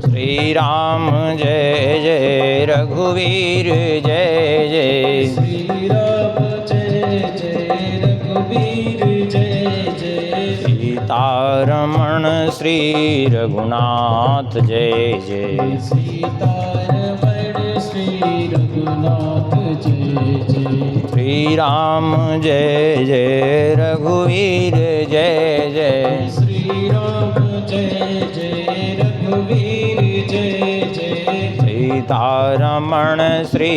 श्री राम जय जय रघुवीर जय जय। श्री राम जय जय रघुवीर जय जय। सीतारमण श्री रघुनाथ जय जय। सीतारमण श्री रघुनाथ जय जय। श्री राम जय जय रघुवीर जय जय। श्री राम जय जय रघुवीर जय जय। सीतारमण श्री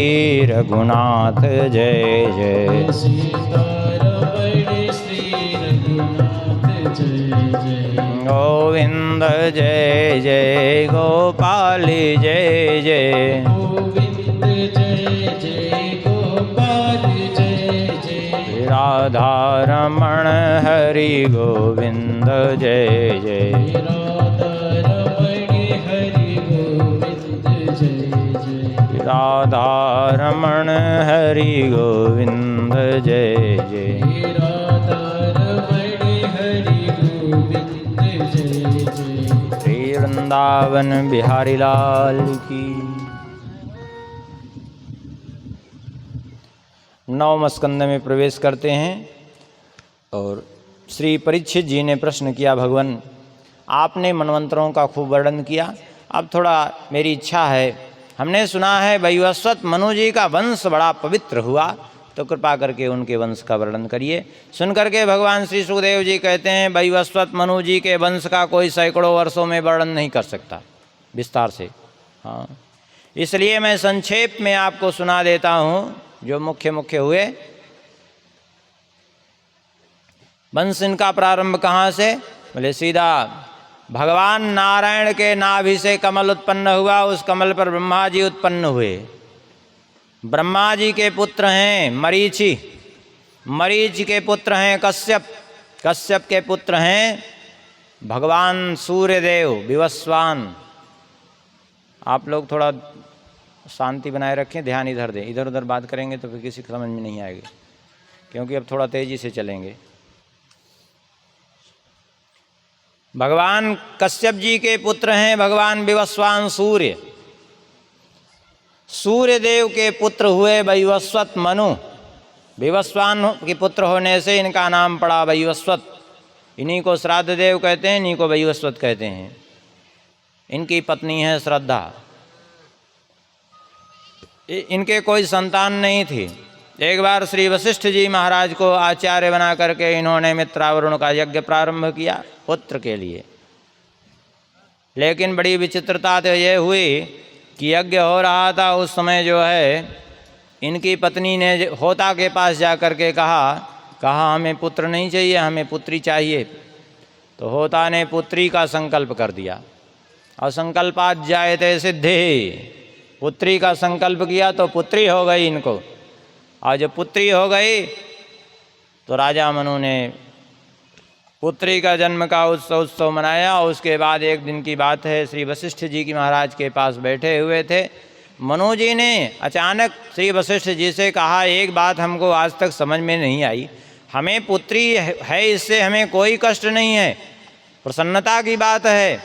रघुनाथ जय जय। सीतारमण श्री रघुनाथ जय जय। गोविंद जय जय गोपाल जय जय। गोविंद जय जय गोपाल जय जय। राधा रमण हरि गोविंद जय जय। राधा रमण हरि गोविंद जय जय। राधा रमण हरि गोविंद जय जय। राधा रमण हरि गोविंद जय जय। श्री वृंदावन बिहारी लाल की। नवम स्कंद में प्रवेश करते हैं और श्री परीक्षित जी ने प्रश्न किया, भगवान आपने मनवंतरों का खूब वर्णन किया, अब थोड़ा मेरी इच्छा है, हमने सुना है वैवस्वत मनु जी का वंश बड़ा पवित्र हुआ, तो कृपा करके उनके वंश का वर्णन करिए। सुन करके भगवान श्री सुखदेव जी कहते हैं वैवस्वत मनु जी के वंश का कोई सैकड़ों वर्षों में वर्णन नहीं कर सकता विस्तार से। हाँ, इसलिए मैं संक्षेप में आपको सुना देता हूँ जो मुख्य मुख्य हुए। वंश इनका प्रारंभ कहाँ से? बोले सीधा भगवान नारायण के नाभि से कमल उत्पन्न हुआ, उस कमल पर ब्रह्मा जी उत्पन्न हुए। ब्रह्मा जी के पुत्र हैं मरीचि, मरीच के पुत्र हैं कश्यप, कश्यप के पुत्र हैं भगवान सूर्यदेव विवस्वान। आप लोग थोड़ा शांति बनाए रखें, ध्यान इधर दें, इधर उधर बात करेंगे तो फिर किसी को समझ में नहीं आएगी, क्योंकि अब थोड़ा तेजी से चलेंगे। भगवान कश्यप जी के पुत्र हैं भगवान विवस्वान सूर्य। सूर्य देव के पुत्र हुए वैवस्वत मनु। विवस्वान के पुत्र होने से इनका नाम पड़ा वैवस्वत। इन्हीं को श्राद्ध देव कहते हैं, इन्हीं को वैवस्वत कहते हैं। इनकी पत्नी है श्रद्धा। इनके कोई संतान नहीं थी। एक बार श्री वशिष्ठ जी महाराज को आचार्य बना करके इन्होंने मित्रावरुण का यज्ञ प्रारंभ किया पुत्र के लिए, लेकिन बड़ी विचित्रता तो ये हुई कि यज्ञ हो रहा था, उस समय जो है इनकी पत्नी ने होता के पास जा कर के कहा हमें पुत्र नहीं चाहिए, हमें पुत्री चाहिए। तो होता ने पुत्री का संकल्प कर दिया, और संकल्पात जायते सिद्धि, पुत्री का संकल्प किया तो पुत्री हो गई इनको। और जब पुत्री हो गई तो राजा मनु ने पुत्री का जन्म का उत्सव मनाया। और उसके बाद एक दिन की बात है, श्री वशिष्ठ जी की महाराज के पास बैठे हुए थे। मनु जी ने अचानक श्री वशिष्ठ जी से कहा, एक बात हमको आज तक समझ में नहीं आई, हमें पुत्री है इससे हमें कोई कष्ट नहीं है, प्रसन्नता की बात है,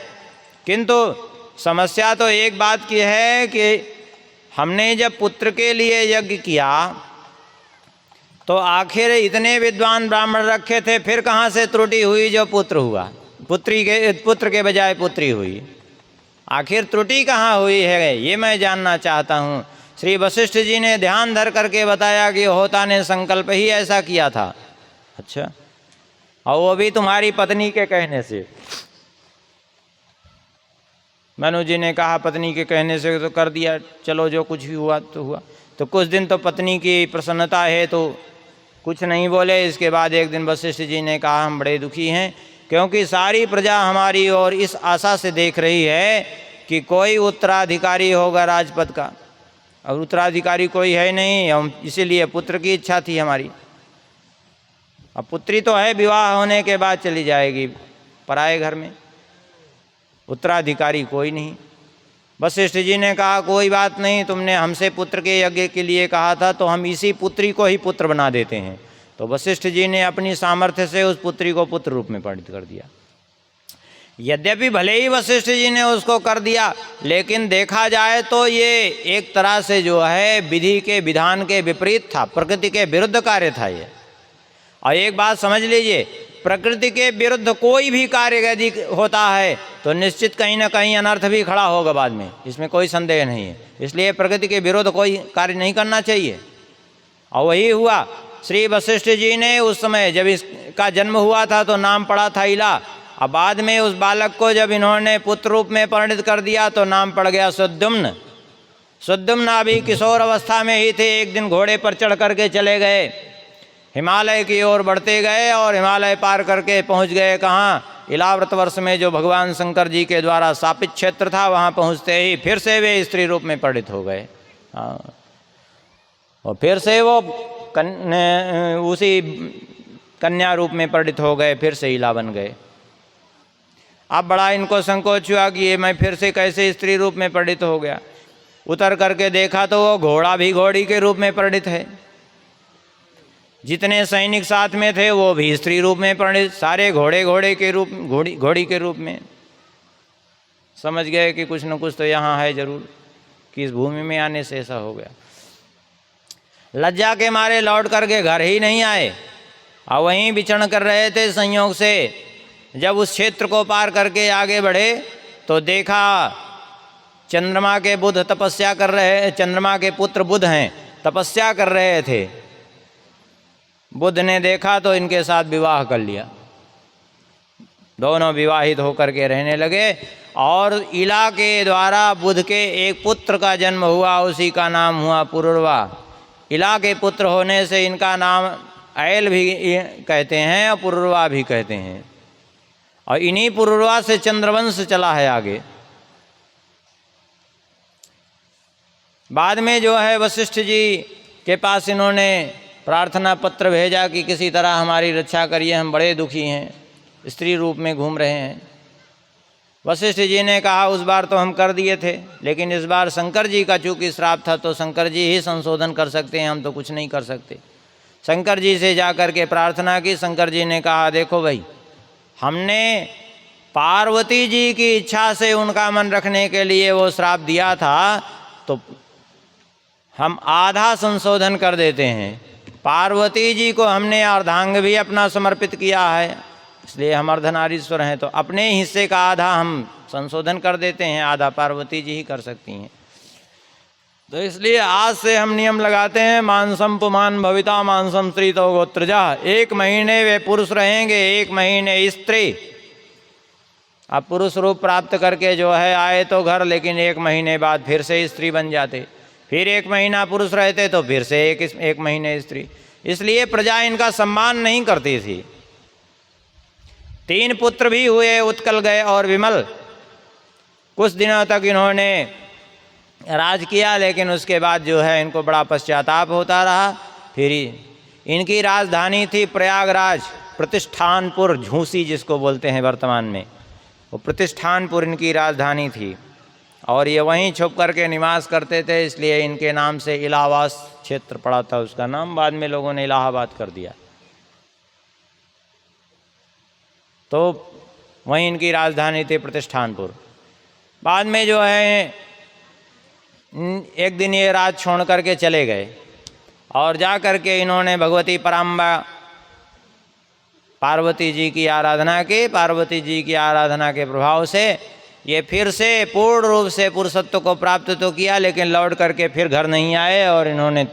किंतु समस्या तो एक बात की है कि हमने जब पुत्र के लिए यज्ञ किया तो आखिर इतने विद्वान ब्राह्मण रखे थे, फिर कहाँ से त्रुटि हुई जो पुत्र हुआ, पुत्र के बजाय पुत्री हुई, आखिर त्रुटि कहाँ हुई है, ये मैं जानना चाहता हूँ। श्री वशिष्ठ जी ने ध्यान धर करके बताया कि होता ने संकल्प ही ऐसा किया था। अच्छा, और वो भी तुम्हारी पत्नी के कहने से। मनु जी ने कहा पत्नी के कहने से तो कर दिया, चलो जो कुछ भी हुआ तो हुआ। तो कुछ दिन तो पत्नी की प्रसन्नता है तो कुछ नहीं बोले। इसके बाद एक दिन वशिष्ठ जी ने कहा हम बड़े दुखी हैं, क्योंकि सारी प्रजा हमारी ओर इस आशा से देख रही है कि कोई उत्तराधिकारी होगा राजपद का, और उत्तराधिकारी कोई है नहीं, हम इसीलिए पुत्र की इच्छा थी हमारी। अब पुत्री तो है, विवाह होने के बाद चली जाएगी पराए घर में, उत्तराधिकारी कोई नहीं। वशिष्ठ जी ने कहा कोई बात नहीं, तुमने हमसे पुत्र के यज्ञ के लिए कहा था तो हम इसी पुत्री को ही पुत्र बना देते हैं। तो वशिष्ठ जी ने अपनी सामर्थ्य से उस पुत्री को पुत्र रूप में परिणित कर दिया। यद्यपि भले ही वशिष्ठ जी ने उसको कर दिया, लेकिन देखा जाए तो ये एक तरह से जो है विधि के विधान के विपरीत था, प्रकृति के विरुद्ध कार्य था ये। और एक बात समझ लीजिए, प्रकृति के विरुद्ध कोई भी कार्य यदि होता है तो निश्चित कहीं ना कहीं अनर्थ भी खड़ा होगा बाद में, इसमें कोई संदेह नहीं है। इसलिए प्रकृति के विरुद्ध कोई कार्य नहीं करना चाहिए। और वही हुआ, श्री वशिष्ठ जी ने उस समय जब इसका जन्म हुआ था तो नाम पड़ा था इला। अब बाद में उस बालक को जब इन्होंने पुत्र रूप में परिणित कर दिया तो नाम पड़ गया सुद्युम्न। सुद्युम्न अभी किशोर अवस्था में ही थे। एक दिन घोड़े पर चढ़ करके चले गए, हिमालय की ओर बढ़ते गए और हिमालय पार करके पहुंच गए कहाँ, इलाव्रत वर्ष में जो भगवान शंकर जी के द्वारा स्थापित क्षेत्र था, वहाँ पहुँचते ही फिर से वे स्त्री रूप में परिणित हो गए। और फिर से वो उसी कन्या रूप में परिणित हो गए, फिर से इला बन गए। अब बड़ा इनको संकोच हुआ कि ये मैं फिर से कैसे स्त्री रूप में परिणित हो गया। उतर करके देखा तो वो घोड़ा भी घोड़ी के रूप में परिणित है। जितने सैनिक साथ में थे वो भी स्त्री रूप में परिणित, सारे घोड़े के रूप, घोड़ी के रूप में। समझ गए कि कुछ न कुछ तो यहाँ है जरूर, कि इस भूमि में आने से ऐसा हो गया। लज्जा के मारे लौट करके घर ही नहीं आए और वहीं विचरण कर रहे थे। संयोग से जब उस क्षेत्र को पार करके आगे बढ़े तो देखा चंद्रमा के बुध तपस्या कर रहे, चंद्रमा के पुत्र बुध हैं, तपस्या कर रहे थे। बुध ने देखा तो इनके साथ विवाह कर लिया। दोनों विवाहित होकर के रहने लगे और इला के द्वारा बुध के एक पुत्र का जन्म हुआ, उसी का नाम हुआ पुरुरवा। इला के पुत्र होने से इनका नाम ऐल भी कहते हैं और पुरुरवा भी कहते हैं। और इन्हीं पुरुरवा से चंद्रवंश चला है आगे। बाद में जो है वशिष्ठ जी के पास इन्होंने प्रार्थना पत्र भेजा कि किसी तरह हमारी रक्षा करिए, हम बड़े दुखी हैं, स्त्री रूप में घूम रहे हैं। वशिष्ठ जी ने कहा उस बार तो हम कर दिए थे, लेकिन इस बार शंकर जी का चूंकि श्राप था तो शंकर जी ही संशोधन कर सकते हैं, हम तो कुछ नहीं कर सकते। शंकर जी से जा कर के प्रार्थना की। शंकर जी ने कहा देखो भाई, हमने पार्वती जी की इच्छा से उनका मन रखने के लिए वो श्राप दिया था, तो हम आधा संशोधन कर देते हैं। पार्वती जी को हमने अर्धांग भी अपना समर्पित किया है, इसलिए हम अर्धनारीश्वर हैं, तो अपने हिस्से का आधा हम संशोधन कर देते हैं, आधा पार्वती जी ही कर सकती हैं। तो इसलिए आज से हम नियम लगाते हैं, मानसम पुमान भविता मानसम स्त्री तो गोत्रजा। 1 महीने वे पुरुष रहेंगे, 1 महीने स्त्री। अब पुरुष रूप प्राप्त करके जो है आए तो घर, लेकिन 1 महीने बाद फिर से स्त्री बन जाते। फिर 1 महीना पुरुष रहते तो फिर से एक महीने स्त्री। इसलिए प्रजा इनका सम्मान नहीं करती थी। 3 पुत्र भी हुए, उत्कल गए और विमल। कुछ दिनों तक इन्होंने राज किया, लेकिन उसके बाद जो है इनको बड़ा पश्चाताप होता रहा। फिर इनकी राजधानी थी प्रयागराज, प्रतिष्ठानपुर, झूसी जिसको बोलते हैं वर्तमान में, वो प्रतिष्ठानपुर इनकी राजधानी थी। और ये वहीं छुप करके निवास करते थे, इसलिए इनके नाम से इलाहाबाद क्षेत्र पड़ा था उसका नाम। बाद में लोगों ने इलाहाबाद कर दिया। तो वहीं इनकी राजधानी थी प्रतिष्ठानपुर। बाद में जो है एक दिन ये राज छोड़ करके चले गए और जा करके इन्होंने भगवती पराम्बा पार्वती जी की आराधना की। पार्वती जी की आराधना के प्रभाव से ये फिर से पूर्ण रूप से पुरुषत्व को प्राप्त तो किया, लेकिन लौट करके फिर घर नहीं आए और इन्होंने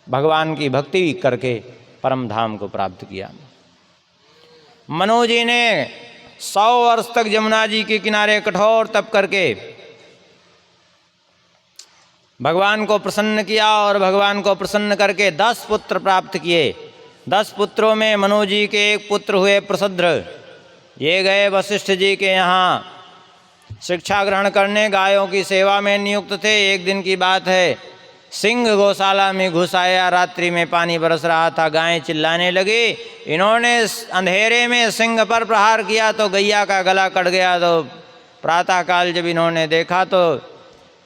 भगवान की भक्ति करके परम धाम को प्राप्त किया। मनु जी ने 100 वर्ष तक जमुना जी के किनारे कठोर तप करके भगवान को प्रसन्न किया और भगवान को प्रसन्न करके 10 पुत्र प्राप्त किए। 10 पुत्रों में मनु जी के एक पुत्र हुए प्रसद्र। ये गए वशिष्ठ जी के यहाँ शिक्षा ग्रहण करने, गायों की सेवा में नियुक्त थे। एक दिन की बात है, सिंह गौशाला में घुस आया। रात्रि में पानी बरस रहा था, गायें चिल्लाने लगी। इन्होंने अंधेरे में सिंह पर प्रहार किया तो गैया का गला कट गया। तो प्रातःकाल जब इन्होंने देखा तो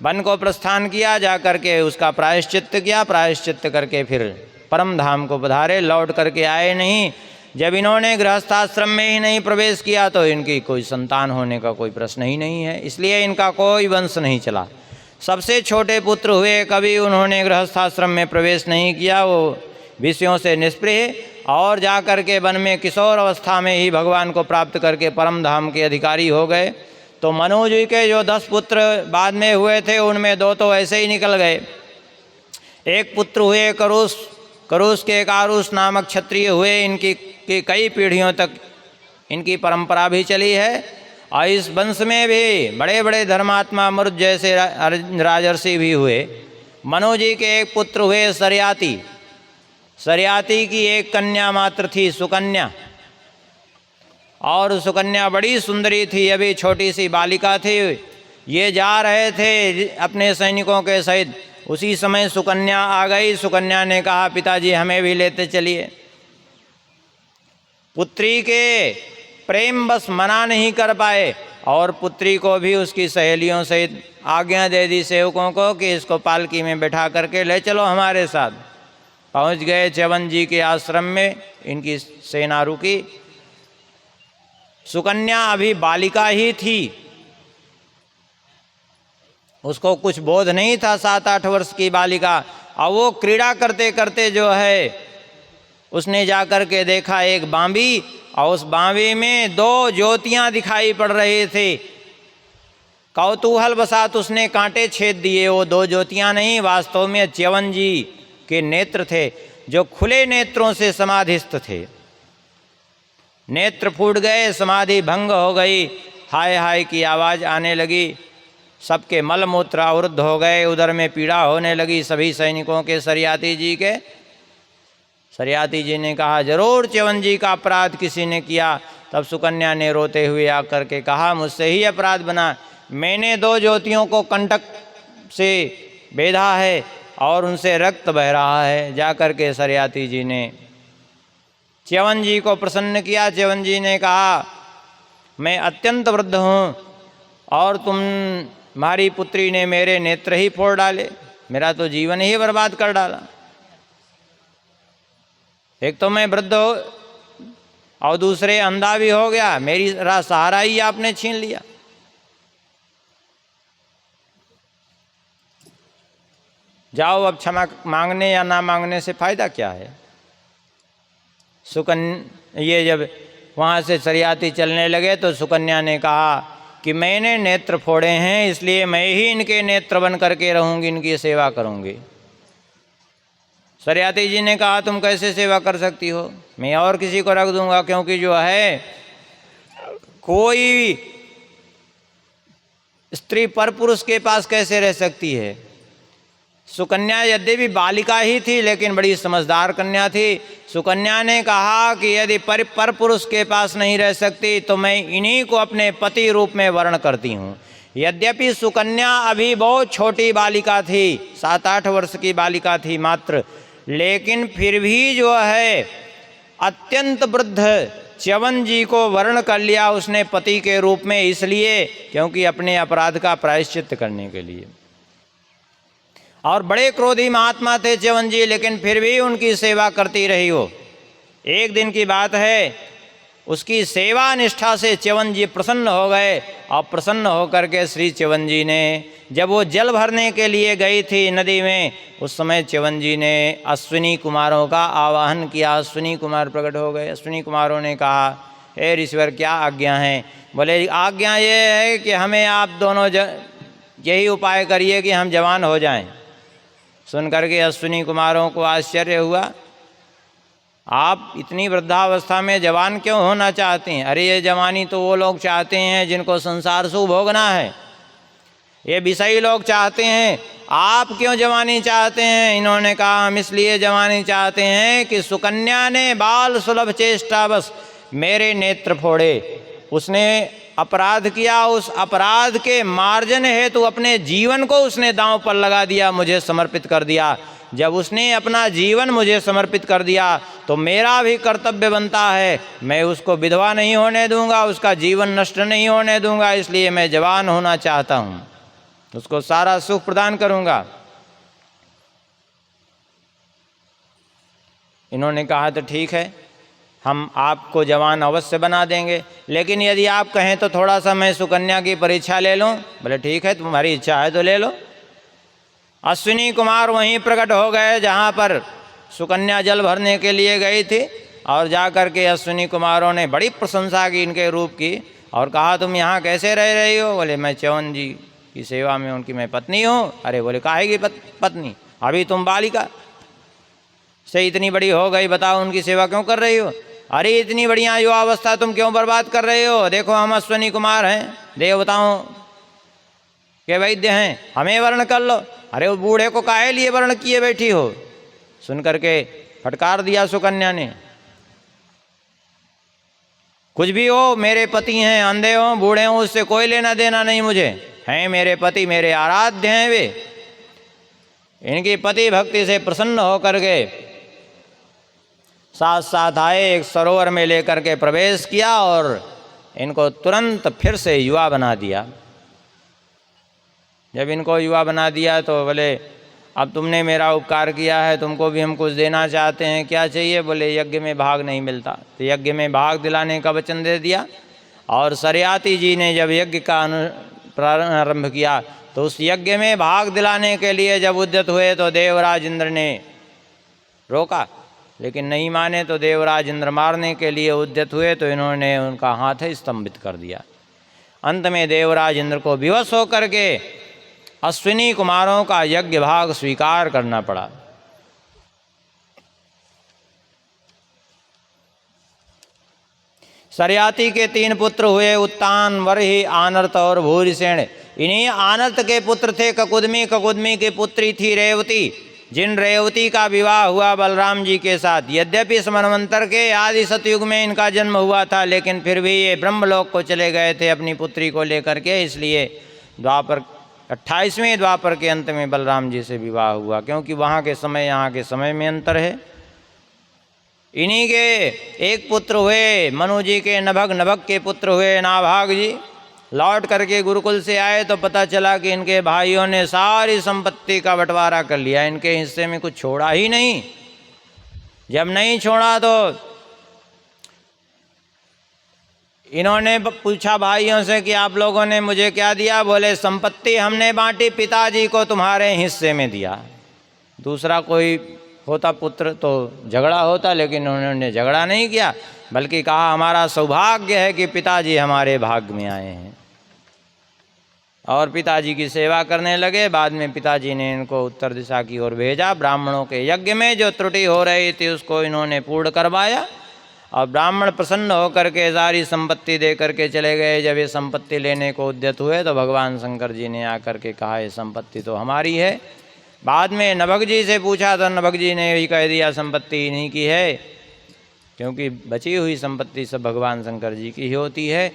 वन को प्रस्थान किया, जा करके उसका प्रायश्चित्त किया। प्रायश्चित्त करके फिर परम धाम को पधारे। लौट करके आए नहीं, जब इन्होंने गृहस्थाश्रम में ही नहीं प्रवेश किया तो इनकी कोई संतान होने का कोई प्रश्न ही नहीं है, इसलिए इनका कोई वंश नहीं चला। सबसे छोटे पुत्र हुए, कभी उन्होंने गृहस्थाश्रम में प्रवेश नहीं किया, वो विषयों से निष्प्रिय और जाकर के वन में किशोर अवस्था में ही भगवान को प्राप्त करके परम धाम के अधिकारी हो गए। तो मनु जी के जो 10 पुत्र बाद में हुए थे उनमें 2 तो ऐसे ही निकल गए। एक पुत्र हुए करुष, करुष के एक आरुष नामक क्षत्रिय हुए। इनकी कई पीढ़ियों तक इनकी परंपरा भी चली है और इस वंश में भी बड़े बड़े धर्मात्मा मरुद जैसे राजर्षि भी हुए। मनु जी के एक पुत्र हुए सरयाति। सरयाति की एक कन्या मात्र थी, सुकन्या, और सुकन्या बड़ी सुंदरी थी, अभी छोटी सी बालिका थी। ये जा रहे थे अपने सैनिकों के सहित, उसी समय सुकन्या आ गई। सुकन्या ने कहा, पिताजी हमें भी लेते चलिए। पुत्री के प्रेम बस मना नहीं कर पाए और पुत्री को भी उसकी सहेलियों सहित आज्ञा दे दी सेवकों को कि इसको पालकी में बैठा करके ले चलो हमारे साथ। पहुंच गए च्यवन जी के आश्रम में, इनकी सेना रुकी। सुकन्या अभी बालिका ही थी, उसको कुछ बोध नहीं था, 7-8 वर्ष की बालिका। और वो क्रीड़ा करते करते जो है उसने जाकर के देखा एक बांबी, और उस बांबी में 2 ज्योतियां दिखाई पड़ रही थी। कौतूहल बसात उसने कांटे छेद दिए। वो 2 ज्योतियां नहीं, वास्तव में च्यवन जी के नेत्र थे, जो खुले नेत्रों से समाधिस्थ थे। नेत्र फूट गए, समाधि भंग हो गई, हाय हाय की आवाज़ आने लगी। सबके मलमूत्र अवरुद्ध हो गए, उधर में पीड़ा होने लगी सभी सैनिकों के, सरयाति जी के। सरयाति जी ने कहा, जरूर च्यवन जी का अपराध किसी ने किया। तब सुकन्या ने रोते हुए आकर के कहा, मुझसे ही अपराध बना, मैंने 2 ज्योतियों को कंटक से बेधा है और उनसे रक्त बह रहा है। जाकर के सरयाति जी ने च्यवन जी को प्रसन्न किया। च्यवन जी ने कहा, मैं अत्यंत वृद्ध हूँ और तुम्हारी पुत्री ने मेरे नेत्र ही फोड़ डाले, मेरा तो जीवन ही बर्बाद कर डाला। एक तो मैं वृद्ध हो और दूसरे अंधा भी हो गया, मेरा सहारा ही आपने छीन लिया। जाओ, अब क्षमा मांगने या ना मांगने से फायदा क्या है। ये जब वहाँ से सरयाति चलने लगे तो सुकन्या ने कहा कि मैंने नेत्र फोड़े हैं, इसलिए मैं ही इनके नेत्र बन करके रहूँगी, इनकी सेवा करूँगी। सरयाति जी ने कहा, तुम कैसे सेवा कर सकती हो, मैं और किसी को रख दूंगा, क्योंकि जो है कोई स्त्री पर पुरुष के पास कैसे रह सकती है। सुकन्या यद्यपि बालिका ही थी लेकिन बड़ी समझदार कन्या थी। सुकन्या ने कहा कि यदि पर पुरुष के पास नहीं रह सकती तो मैं इन्हीं को अपने पति रूप में वर्ण करती हूँ। यद्यपि सुकन्या अभी बहुत छोटी बालिका थी, 7-8 वर्ष की बालिका थी मात्र, लेकिन फिर भी जो है अत्यंत वृद्ध च्यवन जी को वर्ण कर लिया उसने पति के रूप में, इसलिए क्योंकि अपने अपराध का प्रायश्चित करने के लिए। और बड़े क्रोधी महात्मा थे च्यवन जी, लेकिन फिर भी उनकी सेवा करती रही वो। एक दिन की बात है, उसकी सेवा निष्ठा से च्यवन जी प्रसन्न हो गए और प्रसन्न होकर के श्री च्यवन जी ने, जब वो जल भरने के लिए गई थी नदी में, उस समय च्यवन जी ने अश्विनी कुमारों का आवाहन किया। अश्विनी कुमार प्रकट हो गए। अश्विनी कुमारों ने कहा, हे ऋषिवर क्या आज्ञा है। बोले, आज्ञा ये है कि हमें आप दोनों यही उपाय करिए कि हम जवान हो जाएं। सुन करके अश्विनी कुमारों को आश्चर्य हुआ, आप इतनी वृद्धावस्था में जवान क्यों होना चाहते हैं। अरे ये जवानी तो वो लोग चाहते हैं जिनको संसार सुख भोगना है, ये विषयी लोग चाहते हैं, आप क्यों जवानी चाहते हैं। इन्होंने कहा, हम इसलिए जवानी चाहते हैं कि सुकन्या ने बाल सुलभ चेष्टा बस मेरे नेत्र फोड़े, उसने अपराध किया, उस अपराध के मार्जन हेतु अपने जीवन को उसने दांव पर लगा दिया, मुझे समर्पित कर दिया। जब उसने अपना जीवन मुझे समर्पित कर दिया तो मेरा भी कर्तव्य बनता है, मैं उसको विधवा नहीं होने दूंगा, उसका जीवन नष्ट नहीं होने दूंगा, इसलिए मैं जवान होना चाहता हूँ, उसको सारा सुख प्रदान करूँगा। इन्होंने कहा तो ठीक है, हम आपको जवान अवश्य बना देंगे, लेकिन यदि आप कहें तो थोड़ा सा मैं सुकन्या की परीक्षा ले लूं। बोले ठीक है, तुम्हारी इच्छा है तो ले लो। अश्विनी कुमार वहीं प्रकट हो गए जहाँ पर सुकन्या जल भरने के लिए गई थी, और जा कर के अश्विनी कुमारों ने बड़ी प्रशंसा की इनके रूप की, और कहा तुम यहाँ कैसे रह रही हो? बोले मैं च्यवन जी की सेवा में उनकी मैं पत्नी हूँ। अरे बोले काहे की पत्नी? अभी तुम बालिका से इतनी बड़ी हो गई, बताओ उनकी सेवा क्यों कर रही हो? अरे इतनी बढ़िया युवावस्था तुम क्यों बर्बाद कर रहे हो? देखो हम अश्विनी कुमार हैं, देवताओं के वैद्य हैं, हमें वर्ण कर लो। अरे वो बूढ़े को काहे लिए वर्ण किए बैठी हो? सुन करके फटकार दिया सुकन्या ने, कुछ भी हो मेरे पति हैं, अंधे हो बूढ़े हो उससे कोई लेना देना नहीं, मुझे हैं मेरे पति, मेरे आराध्य हैं वे। इनकी पति भक्ति से प्रसन्न होकर के साथ साथ आए, एक सरोवर में लेकर के प्रवेश किया और इनको तुरंत फिर से युवा बना दिया। जब इनको युवा बना दिया तो बोले अब तुमने मेरा उपकार किया है, तुमको भी हम कुछ देना चाहते हैं, क्या चाहिए? बोले यज्ञ में भाग नहीं मिलता, तो यज्ञ में भाग दिलाने का वचन दे दिया। और सरयाती जी ने जब यज्ञ का प्रारंभ किया तो उस यज्ञ में भाग दिलाने के लिए जब उद्यत हुए तो देवराज इंद्र ने रोका, लेकिन नहीं माने तो देवराज इंद्र मारने के लिए उद्यत हुए तो इन्होंने उनका हाथ स्तंभित कर दिया। अंत में देवराज इंद्र को विवश होकर के अश्विनी कुमारों का यज्ञ भाग स्वीकार करना पड़ा। सरयाती के 3 पुत्र हुए, उत्तान, वरहि, आनर्त और भूरिसेन। इन्हीं आनर्त के पुत्र थे ककुदमी, ककुदमी की पुत्री थी रेवती, जिन रेवती का विवाह हुआ बलराम जी के साथ। यद्यपि इस मनवंतर के आदि सतयुग में इनका जन्म हुआ था, लेकिन फिर भी ये ब्रह्मलोक को चले गए थे अपनी पुत्री को लेकर के, इसलिए द्वापर 28वें द्वापर के अंत में बलराम जी से विवाह हुआ, क्योंकि वहाँ के समय यहाँ के समय में अंतर है। इन्हीं के एक पुत्र हुए मनु जी के नभग, नभग के पुत्र हुए नाभाग जी। लौट करके गुरुकुल से आए तो पता चला कि इनके भाइयों ने सारी संपत्ति का बंटवारा कर लिया, इनके हिस्से में कुछ छोड़ा ही नहीं। जब नहीं छोड़ा तो इन्होंने पूछा भाइयों से कि आप लोगों ने मुझे क्या दिया? बोले संपत्ति हमने बांटी, पिताजी को तुम्हारे हिस्से में दिया। दूसरा कोई होता पुत्र तो झगड़ा होता, लेकिन उन्होंने झगड़ा नहीं किया, बल्कि कहा हमारा सौभाग्य है कि पिताजी हमारे भाग्य में आए हैं, और पिताजी की सेवा करने लगे। बाद में पिताजी ने इनको उत्तर दिशा की ओर भेजा। ब्राह्मणों के यज्ञ में जो त्रुटि हो रही थी उसको इन्होंने पूर्ण करवाया, और ब्राह्मण प्रसन्न होकर के सारी संपत्ति दे करके चले गए। जब ये संपत्ति लेने को उद्यत हुए तो भगवान शंकर जी ने आकर के कहा ये संपत्ति तो हमारी है। बाद में नभग जी से पूछा तो नभग जी ने भी कह दिया संपत्ति इन्हीं की है, क्योंकि बची हुई संपत्ति सब भगवान शंकर जी की ही होती है।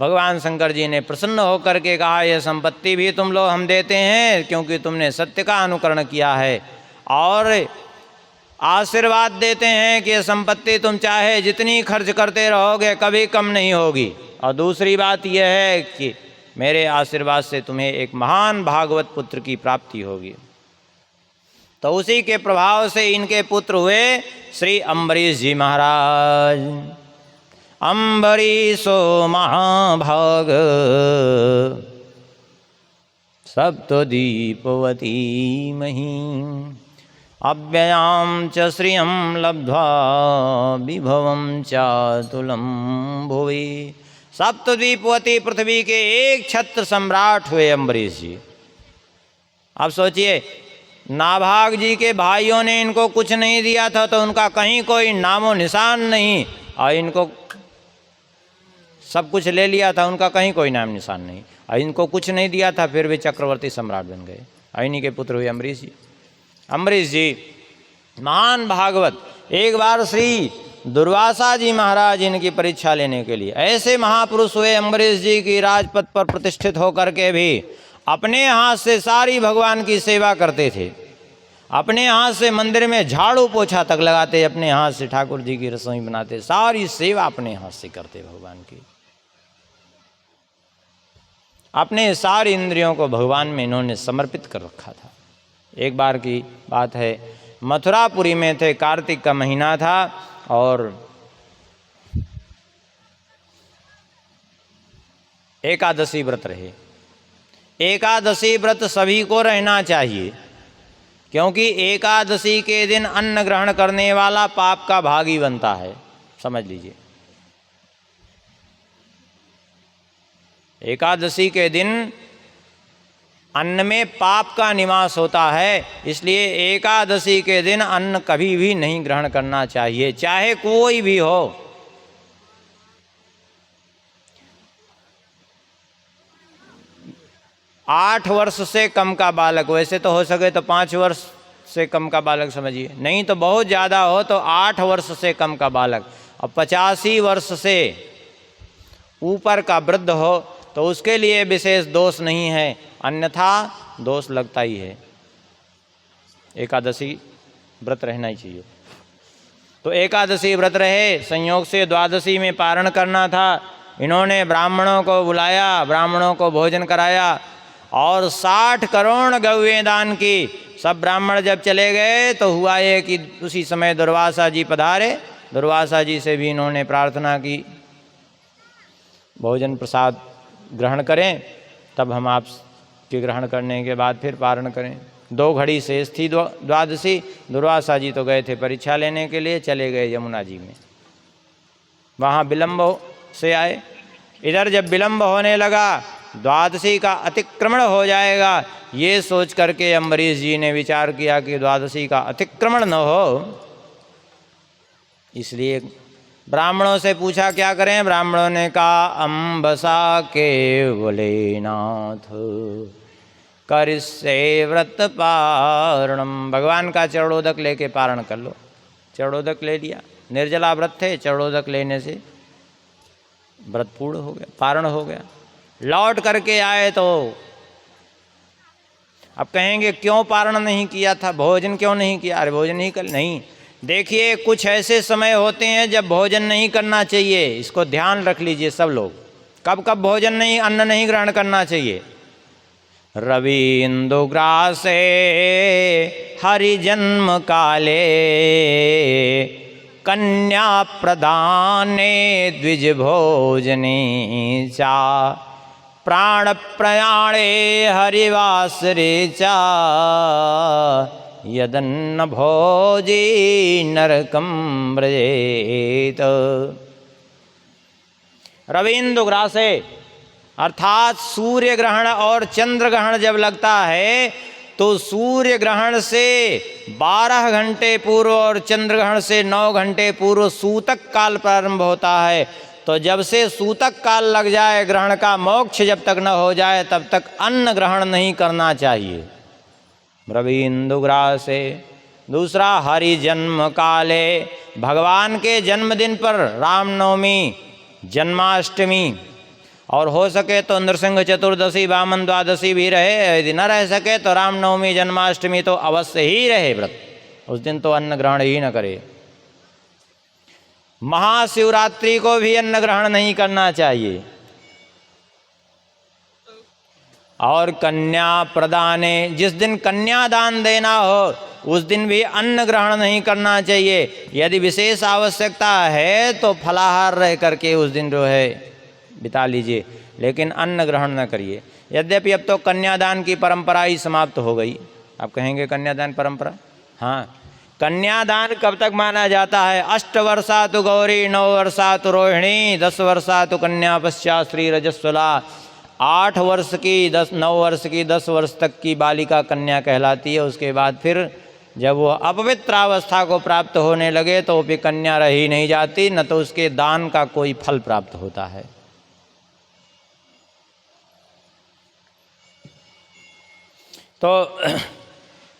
भगवान शंकर जी ने प्रसन्न होकर के कहा यह संपत्ति भी तुम लोग हम देते हैं, क्योंकि तुमने सत्य का अनुकरण किया है, और आशीर्वाद देते हैं कि यह संपत्ति तुम चाहे जितनी खर्च करते रहोगे कभी कम नहीं होगी। और दूसरी बात यह है कि मेरे आशीर्वाद से तुम्हें एक महान भागवत पुत्र की प्राप्ति होगी। तो उसी के प्रभाव से इनके पुत्र हुए श्री अम्बरीश जी महाराज। अम्बरीशो महाभाग सप्तदीपवती मही, अव्ययां च श्रियं लब्ध्वा विभवं चातुलं भुवि। सप्तद्वीपवती पृथ्वी के एक छत्र सम्राट हुए अम्बरीश जी। अब सोचिए, नाभाग जी के भाइयों ने इनको कुछ नहीं दिया था, तो उनका कहीं कोई नामो निशान नहीं, और इनको सब कुछ ले लिया था, उनका कहीं कोई नाम निशान नहीं, और इनको कुछ नहीं दिया था, फिर भी चक्रवर्ती सम्राट बन गए। इन्हीं के पुत्र हुए अम्बरीश जी। अम्बरीश जी महान भागवत। एक बार श्री दुर्वासा जी महाराज इनकी परीक्षा लेने के लिए ऐसे महापुरुष हुए अम्बरीश जी की राजपद पर प्रतिष्ठित होकर के भी अपने हाथ से सारी भगवान की सेवा करते थे। अपने हाथ से मंदिर में झाड़ू पोछा तक लगाते, अपने हाथ से ठाकुर जी की रसोई बनाते, सारी सेवा अपने हाथ से करते भगवान की। अपने सारी इंद्रियों को भगवान में इन्होंने समर्पित कर रखा था। एक बार की बात है, मथुरापुरी में थे, कार्तिक का महीना था, और एकादशी व्रत रहे। एकादशी व्रत सभी को रहना चाहिए, क्योंकि एकादशी के दिन अन्न ग्रहण करने वाला पाप का भागी बनता है, समझ लीजिए। एकादशी के दिन अन्न में पाप का निवास होता है, इसलिए एकादशी के दिन अन्न कभी भी नहीं ग्रहण करना चाहिए, चाहे कोई भी हो। 8 वर्ष से कम का बालक, वैसे तो हो सके तो 5 वर्ष से कम का बालक समझिए, नहीं तो बहुत ज़्यादा हो तो 8 वर्ष से कम का बालक, और 85 वर्ष से ऊपर का वृद्ध हो तो उसके लिए विशेष दोष नहीं है, अन्यथा दोष लगता ही है। एकादशी व्रत रहना ही चाहिए। तो एकादशी व्रत रहे, संयोग से द्वादशी में पारण करना था। इन्होंने ब्राह्मणों को बुलाया, ब्राह्मणों को भोजन कराया और 60 करोड़ गौएं दान की। सब ब्राह्मण जब चले गए तो हुआ ये कि उसी समय दुर्वासा जी पधारे। दुर्वासा जी से भी इन्होंने प्रार्थना की, भोजन प्रसाद ग्रहण करें, तब हम आपके ग्रहण करने के बाद फिर पारण करें। 2 घड़ी शेष थी द्वादशी। दुर्वासा जी तो गए थे परीक्षा लेने के लिए, चले गए यमुना जी में, वहाँ विलम्ब से आए। इधर जब विलम्ब होने लगा, द्वादशी का अतिक्रमण हो जाएगा, ये सोच करके अम्बरीश जी ने विचार किया कि द्वादशी का अतिक्रमण न हो, इसलिए ब्राह्मणों से पूछा क्या करें। ब्राह्मणों ने कहा अम्बसा केवले नाथ करिष्ये व्रत पारणम। भगवान का चरणोदक लेके पारण कर लो। चरणोदक ले लिया, निर्जला व्रत थे, चरणोदक लेने से व्रत पूर्ण हो गया, पारण हो गया। लौट करके आए तो अब कहेंगे क्यों पारण नहीं किया था, भोजन क्यों नहीं किया? अरे भोजन नहीं कर, नहीं, देखिए कुछ ऐसे समय होते हैं जब भोजन नहीं करना चाहिए, इसको ध्यान रख लीजिए सब लोग। कब कब भोजन नहीं, अन्न नहीं ग्रहण करना चाहिए? रवीन्द्रग्रासे हरिजन्म काले कन्या प्रदाने द्विज भोजने चा प्राण प्रयाणे हरिवासरे चा यदन्न भोजी नरकम व्रजेत। रवीन्द्रग्रासे अर्थात सूर्य ग्रहण और चंद्र ग्रहण जब लगता है तो सूर्य ग्रहण से 12 घंटे पूर्व और चंद्र ग्रहण से 9 घंटे पूर्व सूतक काल प्रारंभ होता है। तो जब से सूतक काल लग जाए, ग्रहण का मोक्ष जब तक न हो जाए, तब तक अन्न ग्रहण नहीं करना चाहिए। रवीन्द्रग्रासे। दूसरा हरि जन्म काले, भगवान के जन्मदिन पर, रामनवमी, जन्माष्टमी, और हो सके तो नृसिंह चतुर्दशी, वामन द्वादशी भी रहे। यदि न रह सके तो रामनवमी, जन्माष्टमी तो अवश्य ही रहे व्रत, उस दिन तो अन्न ग्रहण ही न करे। महाशिवरात्रि को भी अन्न ग्रहण नहीं करना चाहिए। और कन्या प्रदाने, जिस दिन कन्यादान देना हो उस दिन भी अन्न ग्रहण नहीं करना चाहिए। यदि विशेष आवश्यकता है तो फलाहार रह करके उस दिन जो है बिता लीजिए, लेकिन अन्न ग्रहण न करिए। यद्यपि अब तो कन्यादान की परंपरा ही समाप्त हो गई। आप कहेंगे कन्यादान परंपरा, हाँ, कन्यादान कब तक माना जाता है? 8 वर्षा तो गौरी, 9 वर्षा तो रोहिणी, 10 वर्षा तो कन्या पश्चात श्री रजस्वला। 8 वर्ष की 9 वर्ष की 10 वर्ष तक की बालिका कन्या कहलाती है। उसके बाद फिर जब वो अपवित्र अवस्था को प्राप्त होने लगे तो वो कन्या रही नहीं जाती, न तो उसके दान का कोई फल प्राप्त होता है। तो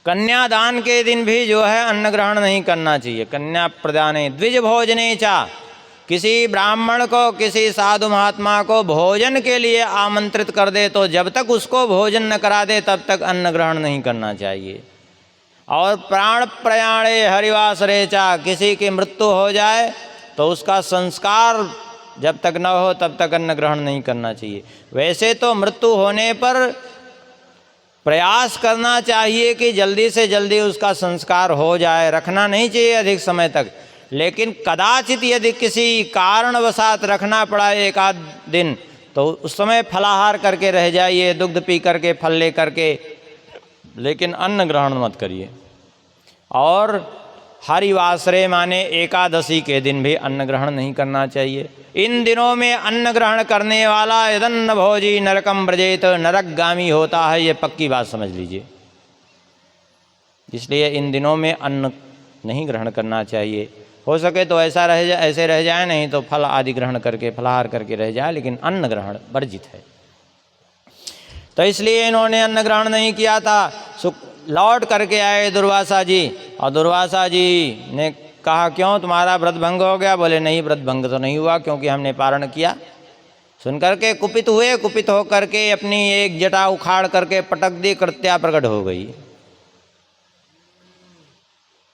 कन्यादान के दिन भी जो है अन्न ग्रहण नहीं करना चाहिए। कन्या प्रदाने द्विज भोजने चा, किसी ब्राह्मण को, किसी साधु महात्मा को भोजन के लिए आमंत्रित कर दे तो जब तक उसको भोजन न करा दे तब तक अन्न ग्रहण नहीं करना चाहिए। और प्राण प्रयाणे हरिवासरे चा, किसी की मृत्यु हो जाए तो उसका संस्कार जब तक न हो तब तक अन्न ग्रहण नहीं करना चाहिए। वैसे तो मृत्यु होने पर प्रयास करना चाहिए कि जल्दी से जल्दी उसका संस्कार हो जाए, रखना नहीं चाहिए अधिक समय तक। लेकिन कदाचित यदि किसी कारणवशात रखना पड़ा 1 आध दिन, तो उस समय फलाहार करके रह जाइए, दुग्ध पी करके, फल ले करके, लेकिन अन्न ग्रहण मत करिए। और हरिवासरे माने एकादशी के दिन भी अन्न ग्रहण नहीं करना चाहिए। इन दिनों में अन्न ग्रहण करने वाला यदन्न भोजी नरकम व्रजेत, नरकगामी होता है, ये पक्की बात समझ लीजिए। इसलिए इन दिनों में अन्न नहीं ग्रहण करना चाहिए। हो सके तो ऐसे रह जाए, नहीं तो फल आदि ग्रहण करके, फलाहार करके रह जाए, लेकिन अन्न ग्रहण वर्जित है। तो इसलिए इन्होंने अन्न ग्रहण नहीं किया था। लौट करके आए दुर्वासा जी, और दुर्वासा जी ने कहा क्यों तुम्हारा व्रत भंग हो गया? बोले नहीं, व्रत भंग तो नहीं हुआ, क्योंकि हमने पारण किया। सुन करके कुपित हुए। कुपित होकर के अपनी एक जटा उखाड़ करके पटक दी, कृत्या प्रकट हो गई।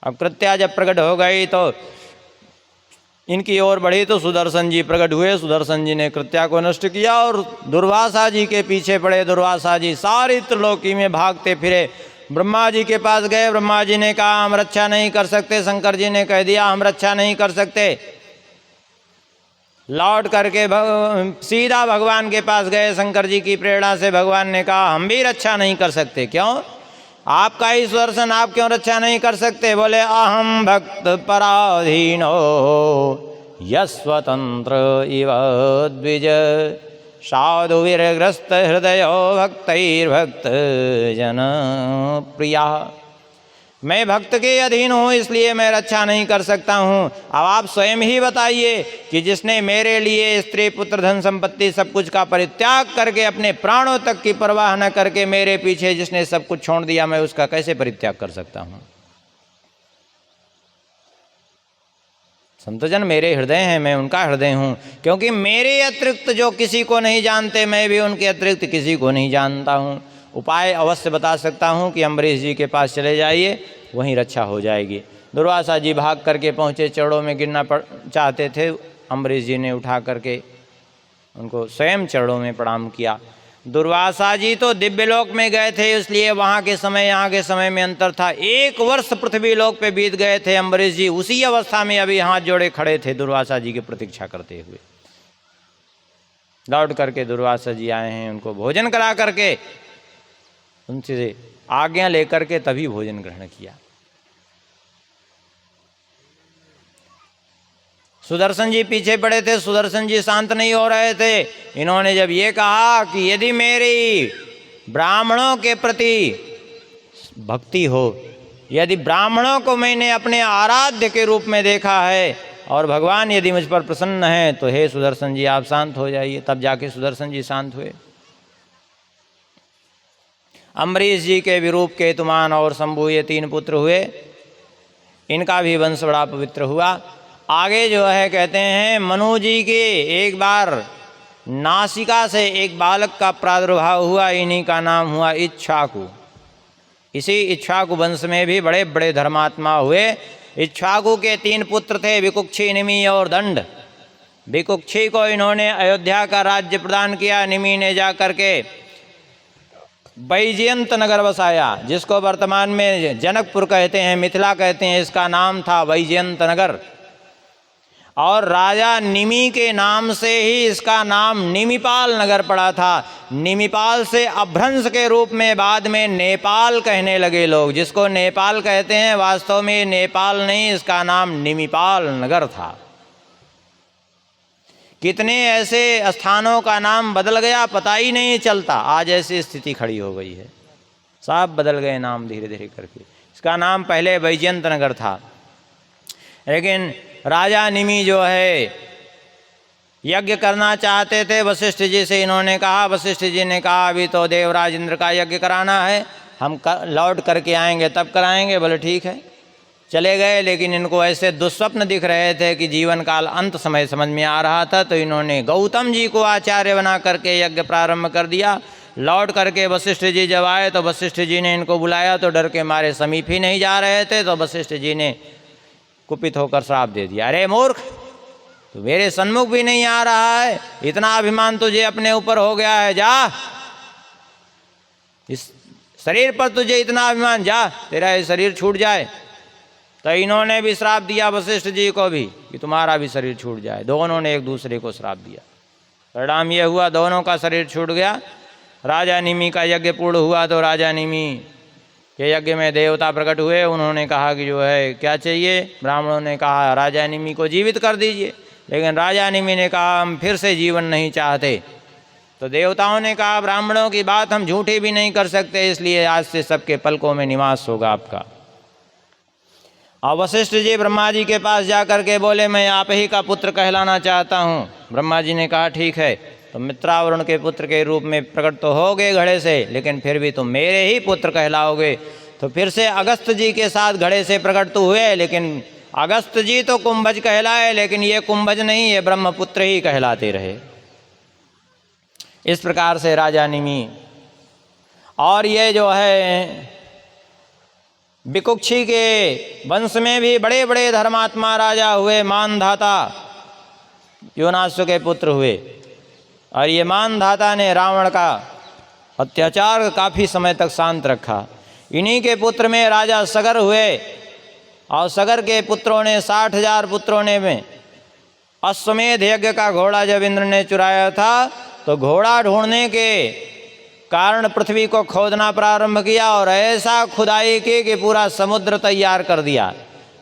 अब कृत्या जब प्रकट हो गई तो इनकी ओर बढ़ी तो सुदर्शन जी प्रकट हुए। सुदर्शन जी ने कृत्या को नष्ट किया और दुर्वासा जी के पीछे पड़े। दुर्वासा जी सारी त्रिलोकी में भागते फिरे, ब्रह्मा जी के पास गए। ब्रह्मा जी ने कहा हम रक्षा नहीं कर सकते। शंकर जी ने कह दिया हम रक्षा नहीं कर सकते। लौट करके सीधा भगवान के पास गए। शंकर जी की प्रेरणा से भगवान ने कहा हम भी रक्षा नहीं कर सकते। क्यों? आपका ही सुदर्शन, आप क्यों रक्षा नहीं कर सकते? बोले अहम भक्त पराधीनो यस्वतंत्र इव द्विज साधु विरग्रस्त हृदयो भक्तैर्भक्त जन प्रिया। मैं भक्त के अधीन हूँ, इसलिए मैं रक्षा नहीं कर सकता हूँ। अब आप स्वयं ही बताइए कि जिसने मेरे लिए स्त्री पुत्र धन संपत्ति सब कुछ का परित्याग करके, अपने प्राणों तक की परवाह न करके मेरे पीछे जिसने सब कुछ छोड़ दिया, मैं उसका कैसे परित्याग कर सकता हूँ? संतजन मेरे हृदय हैं, मैं उनका हृदय हूँ, क्योंकि मेरे अतिरिक्त जो किसी को नहीं जानते, मैं भी उनके अतिरिक्त किसी को नहीं जानता हूँ। उपाय अवश्य बता सकता हूँ कि अम्बरीश जी के पास चले जाइए, वहीं रक्षा हो जाएगी। दुर्वासा जी भाग करके पहुँचे, चरणों में गिरना चाहते थे। अम्बरीश जी ने उठा करके उनको स्वयं चरणों में प्रणाम किया। दुर्वासा जी तो दिव्यलोक में गए थे, इसलिए वहाँ के समय यहाँ के समय में अंतर था। 1 वर्ष पृथ्वी लोक पे बीत गए थे। अम्बरीश जी उसी अवस्था में अभी हाथ जोड़े खड़े थे दुर्वासा जी की प्रतीक्षा करते हुए। लौट करके दुर्वासा जी आए हैं, उनको भोजन करा करके, उनसे आज्ञा लेकर के तभी भोजन ग्रहण किया। सुदर्शन जी पीछे पड़े थे। सुदर्शन जी शांत नहीं हो रहे थे। इन्होंने जब ये कहा कि यदि मेरी ब्राह्मणों के प्रति भक्ति हो, यदि ब्राह्मणों को मैंने अपने आराध्य के रूप में देखा है और भगवान यदि मुझ पर प्रसन्न है, तो हे सुदर्शन जी आप शांत हो जाइए। तब जाके सुदर्शन जी शांत हुए। अम्बरीश जी के विरूप, केतुमान और शंभु, ये 3 पुत्र हुए। इनका भी वंश बड़ा पवित्र हुआ। आगे जो है कहते हैं मनु जी के एक बार नासिका से एक बालक का प्रादुर्भाव हुआ, इन्हीं का नाम हुआ इक्ष्वाकु। इसी इक्ष्वाकु वंश में भी बड़े बड़े धर्मात्मा हुए। इक्ष्वाकु के 3 पुत्र थे, विकुक्षी, निमि और दंड। विकुक्षी को इन्होंने अयोध्या का राज्य प्रदान किया। निमि ने जा करके वैजयंत नगर बसाया, जिसको वर्तमान में जनकपुर कहते हैं, मिथिला कहते हैं। इसका नाम था वैजयंत नगर। और राजा निमि के नाम से ही इसका नाम निमिपाल नगर पड़ा था। निमिपाल से अभ्रंश के रूप में बाद में नेपाल कहने लगे लोग, जिसको नेपाल कहते हैं। वास्तव में नेपाल नहीं, इसका नाम निमिपाल नगर था। कितने ऐसे स्थानों का नाम बदल गया पता ही नहीं चलता। आज ऐसी स्थिति खड़ी हो गई है, सब बदल गए नाम धीरे धीरे करके। इसका नाम पहले वैजयंत नगर था। लेकिन राजा निमि जो है यज्ञ करना चाहते थे। वशिष्ठ जी से इन्होंने कहा, वशिष्ठ जी ने कहा अभी तो देवराज इंद्र का यज्ञ कराना है, हम लौट करके आएंगे तब कराएंगे। बोले ठीक है। चले गए। लेकिन इनको ऐसे दुस्वप्न दिख रहे थे कि जीवन काल अंत समय समझ में आ रहा था। तो इन्होंने गौतम जी को आचार्य बना करके यज्ञ प्रारंभ कर दिया। लौट करके वशिष्ठ जी जब आए तो वशिष्ठ जी ने इनको बुलाया, तो डर के मारे समीप ही नहीं जा रहे थे। तो वशिष्ठ जी ने कुपित होकर श्राप दे दिया, अरे मूर्ख, तो मेरे सन्मुख भी नहीं आ रहा है, इतना अभिमान तुझे अपने ऊपर हो गया है, जा, इस शरीर पर तुझे इतना अभिमान, जा, तेरा ये शरीर छूट जाए। तो इन्होंने भी श्राप दिया वशिष्ठ जी को भी कि तुम्हारा भी शरीर छूट जाए। दोनों ने एक दूसरे को श्राप दिया। परिणाम ये हुआ दोनों का शरीर छूट गया। राजा निमि का यज्ञ पूर्ण हुआ तो राजा निमि के यज्ञ में देवता प्रकट हुए। उन्होंने कहा कि जो है क्या चाहिए। ब्राह्मणों ने कहा राजा निमि को जीवित कर दीजिए, लेकिन राजा निमि ने कहा हम फिर से जीवन नहीं चाहते। तो देवताओं ने कहा ब्राह्मणों की बात हम झूठी भी नहीं कर सकते, इसलिए आज से सबके पलकों में निवास होगा आपका। और वशिष्ठ जी ब्रह्मा जी के पास जाकर के बोले मैं आप ही का पुत्र कहलाना चाहता हूँ। ब्रह्मा जी ने कहा ठीक है, तो मित्रावरुण के पुत्र के रूप में प्रकट तो हो गए घड़े से, लेकिन फिर भी तुम मेरे ही पुत्र कहलाओगे। तो फिर से अगस्त जी के साथ घड़े से प्रकट तो हुए, लेकिन अगस्त जी तो कुंभज कहलाए, लेकिन ये कुंभज नहीं, ये ब्रह्मपुत्र ही कहलाते रहे। इस प्रकार से राजा निमि और ये जो है विकुक्षी के वंश में भी बड़े बड़े धर्मात्मा राजा हुए। मानधाता योनासु के पुत्र हुए, और ये मानधाता ने रावण का अत्याचार काफ़ी समय तक शांत रखा। इन्हीं के पुत्र में राजा सगर हुए, और सगर के पुत्रों ने 60,000 पुत्रों ने में अश्वमेध यज्ञ का घोड़ा जब इंद्र ने चुराया था, तो घोड़ा ढूंढने के कारण पृथ्वी को खोदना प्रारंभ किया, और ऐसा खुदाई की कि पूरा समुद्र तैयार कर दिया।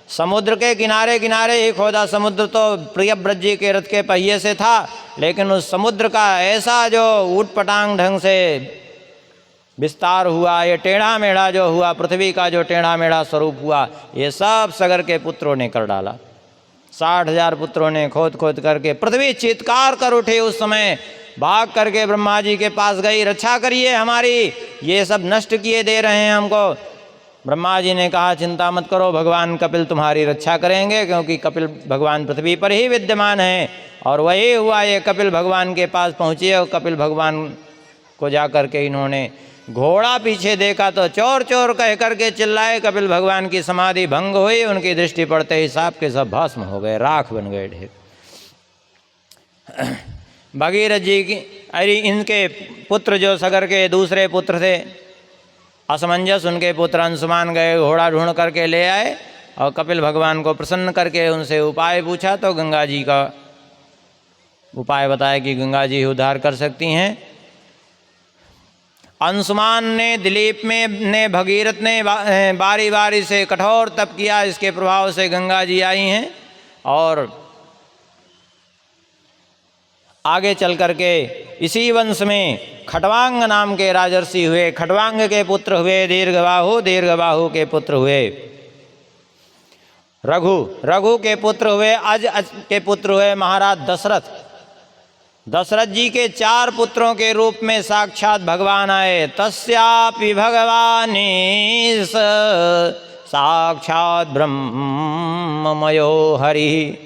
समुद्र के किनारे किनारे ही खोदा। समुद्र तो प्रियव्रत जी के रथ के पहिए से था, लेकिन उस समुद्र का ऐसा जो ऊटपटांग ढंग से विस्तार हुआ, ये टेढ़ा मेढ़ा जो हुआ, पृथ्वी का जो टेढ़ा मेढ़ा स्वरूप हुआ, ये सब सगर के पुत्रों ने कर डाला। 60,000 पुत्रों ने खोद खोद करके, पृथ्वी चित्कार कर उठी। उस समय भाग करके ब्रह्मा जी के पास गई, रक्षा करिए हमारी, ये सब नष्ट किए दे रहे हैं हमको। ब्रह्मा जी ने कहा चिंता मत करो, भगवान कपिल तुम्हारी रक्षा करेंगे, क्योंकि कपिल भगवान पृथ्वी पर ही विद्यमान हैं। और वही हुआ, ये कपिल भगवान के पास पहुँचे, और कपिल भगवान को जा कर के इन्होंने घोड़ा पीछे देखा तो चोर चोर कह करके चिल्लाए। कपिल भगवान की समाधि भंग हुई, उनकी दृष्टि पड़ते ही सब के सब भस्म हो गए, राख बन गए ढेर। भगीरथ जी की अरे इनके पुत्र जो सगर के दूसरे पुत्र थे असमंजस, उनके पुत्र अंशुमान गए, घोड़ा ढूंढ करके ले आए, और कपिल भगवान को प्रसन्न करके उनसे उपाय पूछा, तो गंगा जी का उपाय बताया कि गंगा जी उद्धार कर सकती हैं। अंशुमान ने, दिलीप में ने, भगीरथ ने बारी बारी से कठोर तप किया, इसके प्रभाव से गंगा जी आई हैं। और आगे चल करके इसी वंश में खटवांग नाम के राजर्षि हुए। खटवांग के पुत्र हुए दीर्घबाहु, दीर्घबाहु के पुत्र हुए रघु, रघु के पुत्र हुए अज, अज के पुत्र हुए महाराज दशरथ। दशरथ जी के 4 पुत्रों के रूप में साक्षात भगवान आए। तस्यापि भगवानी साक्षात ब्रह्ममयो हरि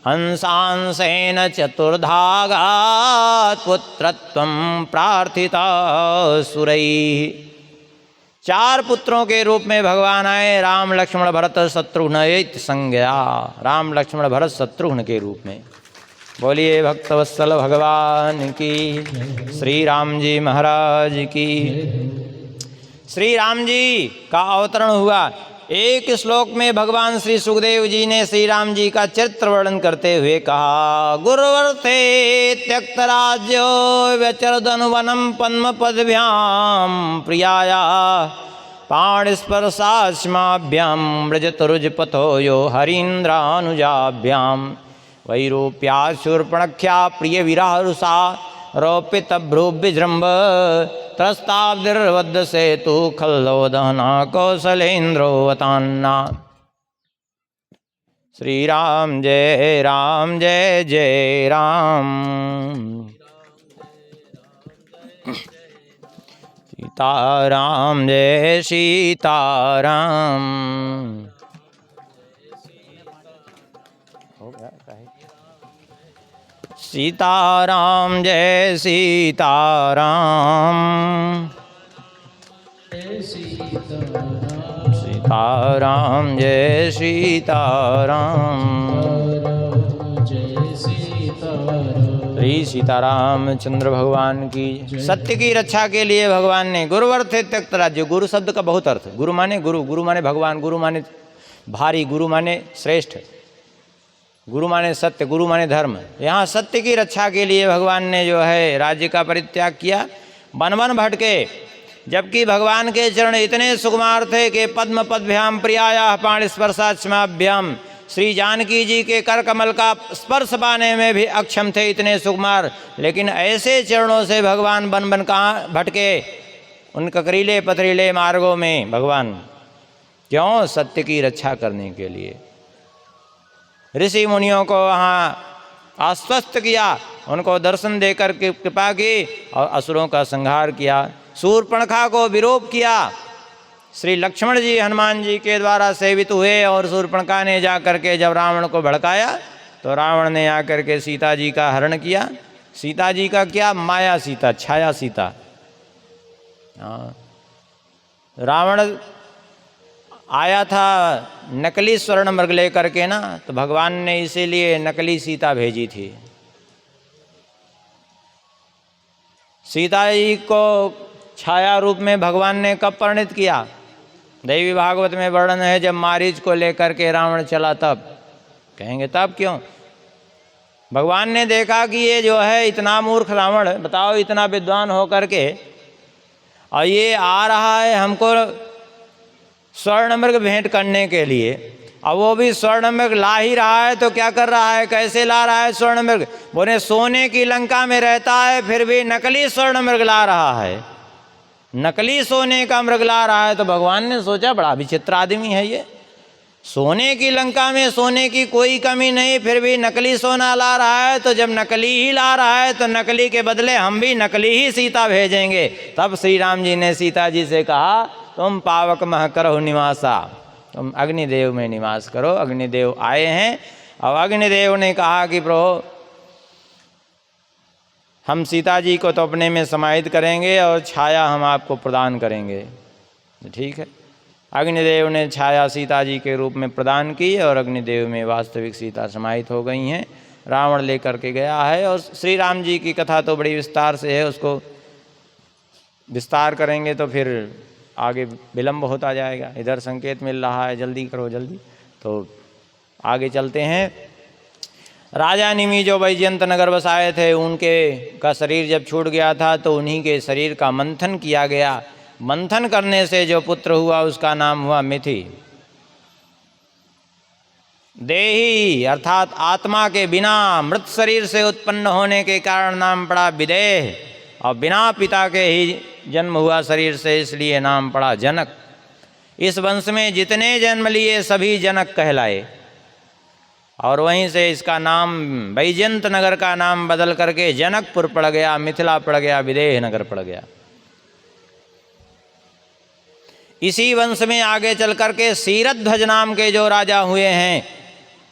हंसांसेन चतुर्धागात् पुत्रत्वं प्रार्थिता सुरैः। 4 पुत्रों के रूप में भगवान आए। राम लक्ष्मण भरत शत्रुघ्न इति संज्ञा, राम लक्ष्मण भरत शत्रुघ्न के रूप में। बोलिए भक्तवत्सल भगवान की, श्री राम जी महाराज की। श्री राम जी का अवतरण हुआ। एक श्लोक में भगवान श्री सुखदेव जी ने श्री राम जी का चरित्र वर्णन करते हुए कहा, गुरुवर्थे त्यक्त राज्यो व्यचरदनुवनम पद्म पदभ्याम प्रियाया पाणिस्पर्शाश्माभ्याम व्रजतरुजपथो यो हरीन्द्रानुजाभ्याम वैरूप्या शूर्पणख्या प्रिय विरारुषा रोपित भ्रुविजृंभ त्रस्ताब्दिर्वद्ध सेतु खल्लोदहना कौशलेन्द्रोवतान्ना। श्री राम जय जय राम। सीताराम जय सीताराम। सीताराम जय सीताराम। सीताराम जय सीताराम। श्री सीतारामचंद्र भगवान की। सत्य की रक्षा के लिए भगवान ने गुरुवर्थे त्यक्त राज्य। गुरु शब्द का बहुत अर्थ। गुरु माने गुरु, गुरु माने भगवान, गुरु माने भारी, गुरु माने श्रेष्ठ। गुरु माने सत्य, गुरु माने धर्म। यहाँ सत्य की रक्षा के लिए भगवान ने जो है राज्य का परित्याग किया, वन वन भटके। जबकि भगवान के चरण इतने सुकुमार थे कि पद्म पद्भ्याम प्रियाया पाण स्पर्शाक्षमाभ्याम, श्री जानकी जी के कर कमल का स्पर्श पाने में भी अक्षम थे, इतने सुकुमार। लेकिन ऐसे चरणों से भगवान वन वन कहाँ भटके, उन ककरीले पथरीले मार्गों में भगवान। क्यों? सत्य की रक्षा करने के लिए। ऋषि मुनियों को वहाँ आश्वस्त किया, उनको दर्शन देकर के कृपा की और असुरों का संहार किया। शूर्पणखा को विरोध किया। श्री लक्ष्मण जी हनुमान जी के द्वारा सेवित हुए और शूर्पणखा ने जाकर के जब रावण को भड़काया तो रावण ने आकर के सीता जी का हरण किया। सीता जी का क्या? माया सीता, छाया सीता। रावण आया था नकली स्वर्ण मृग लेकर के ना, तो भगवान ने इसीलिए नकली सीता भेजी थी। सीता जी को छाया रूप में भगवान ने कब परिणित किया? देवी भागवत में वर्णन है, जब मारीच को लेकर के रावण चला तब। कहेंगे तब क्यों? भगवान ने देखा कि ये जो है इतना मूर्ख रावण, बताओ इतना विद्वान होकर के, और ये आ रहा है हमको स्वर्ण मृग भेंट करने के लिए, और वो भी स्वर्ण मृग ला ही रहा है तो क्या कर रहा है, कैसे ला रहा है स्वर्ण मृग? बोले सोने की लंका में रहता है फिर भी नकली स्वर्ण मृग ला रहा है, नकली सोने का मृग ला रहा है। तो भगवान ने सोचा बड़ा विचित्र आदमी है ये, सोने की लंका में सोने की कोई कमी नहीं फिर भी नकली सोना ला रहा है, तो जब नकली ही ला रहा है तो नकली के बदले हम भी नकली ही सीता भेजेंगे। तब श्री राम जी ने सीता जी से कहा, तुम पावक मह करो निवासा, तुम अग्निदेव में निवास करो। अग्निदेव आए हैं और अग्निदेव ने कहा कि प्रभु हम सीता जी को तो अपने में समाहित करेंगे और छाया हम आपको प्रदान करेंगे। तो ठीक है, अग्निदेव ने छाया सीता जी के रूप में प्रदान की और अग्निदेव में वास्तविक सीता समाहित हो गई हैं। रावण लेकर के गया है और श्री राम जी की कथा तो बड़ी विस्तार से है, उसको विस्तार करेंगे तो फिर आगे विलम्ब होता जाएगा। इधर संकेत मिल रहा है जल्दी करो जल्दी, तो आगे चलते हैं। राजा निमि जो वैजयंत नगर बसाए थे, उनके का शरीर जब छूट गया था तो उन्हीं के शरीर का मंथन किया गया। मंथन करने से जो पुत्र हुआ उसका नाम हुआ मिथि। देही अर्थात आत्मा के बिना मृत शरीर से उत्पन्न होने के कारण नाम पड़ा विदेह, और बिना पिता के ही जन्म हुआ शरीर से, इसलिए नाम पड़ा जनक। इस वंश में जितने जन्म लिए सभी जनक कहलाए, और वहीं से इसका नाम वैजयंत नगर का नाम बदल करके जनकपुर पड़ गया, मिथिला पड़ गया, विदेह नगर पड़ गया। इसी वंश में आगे चल करके सीरध्वज नाम के जो राजा हुए हैं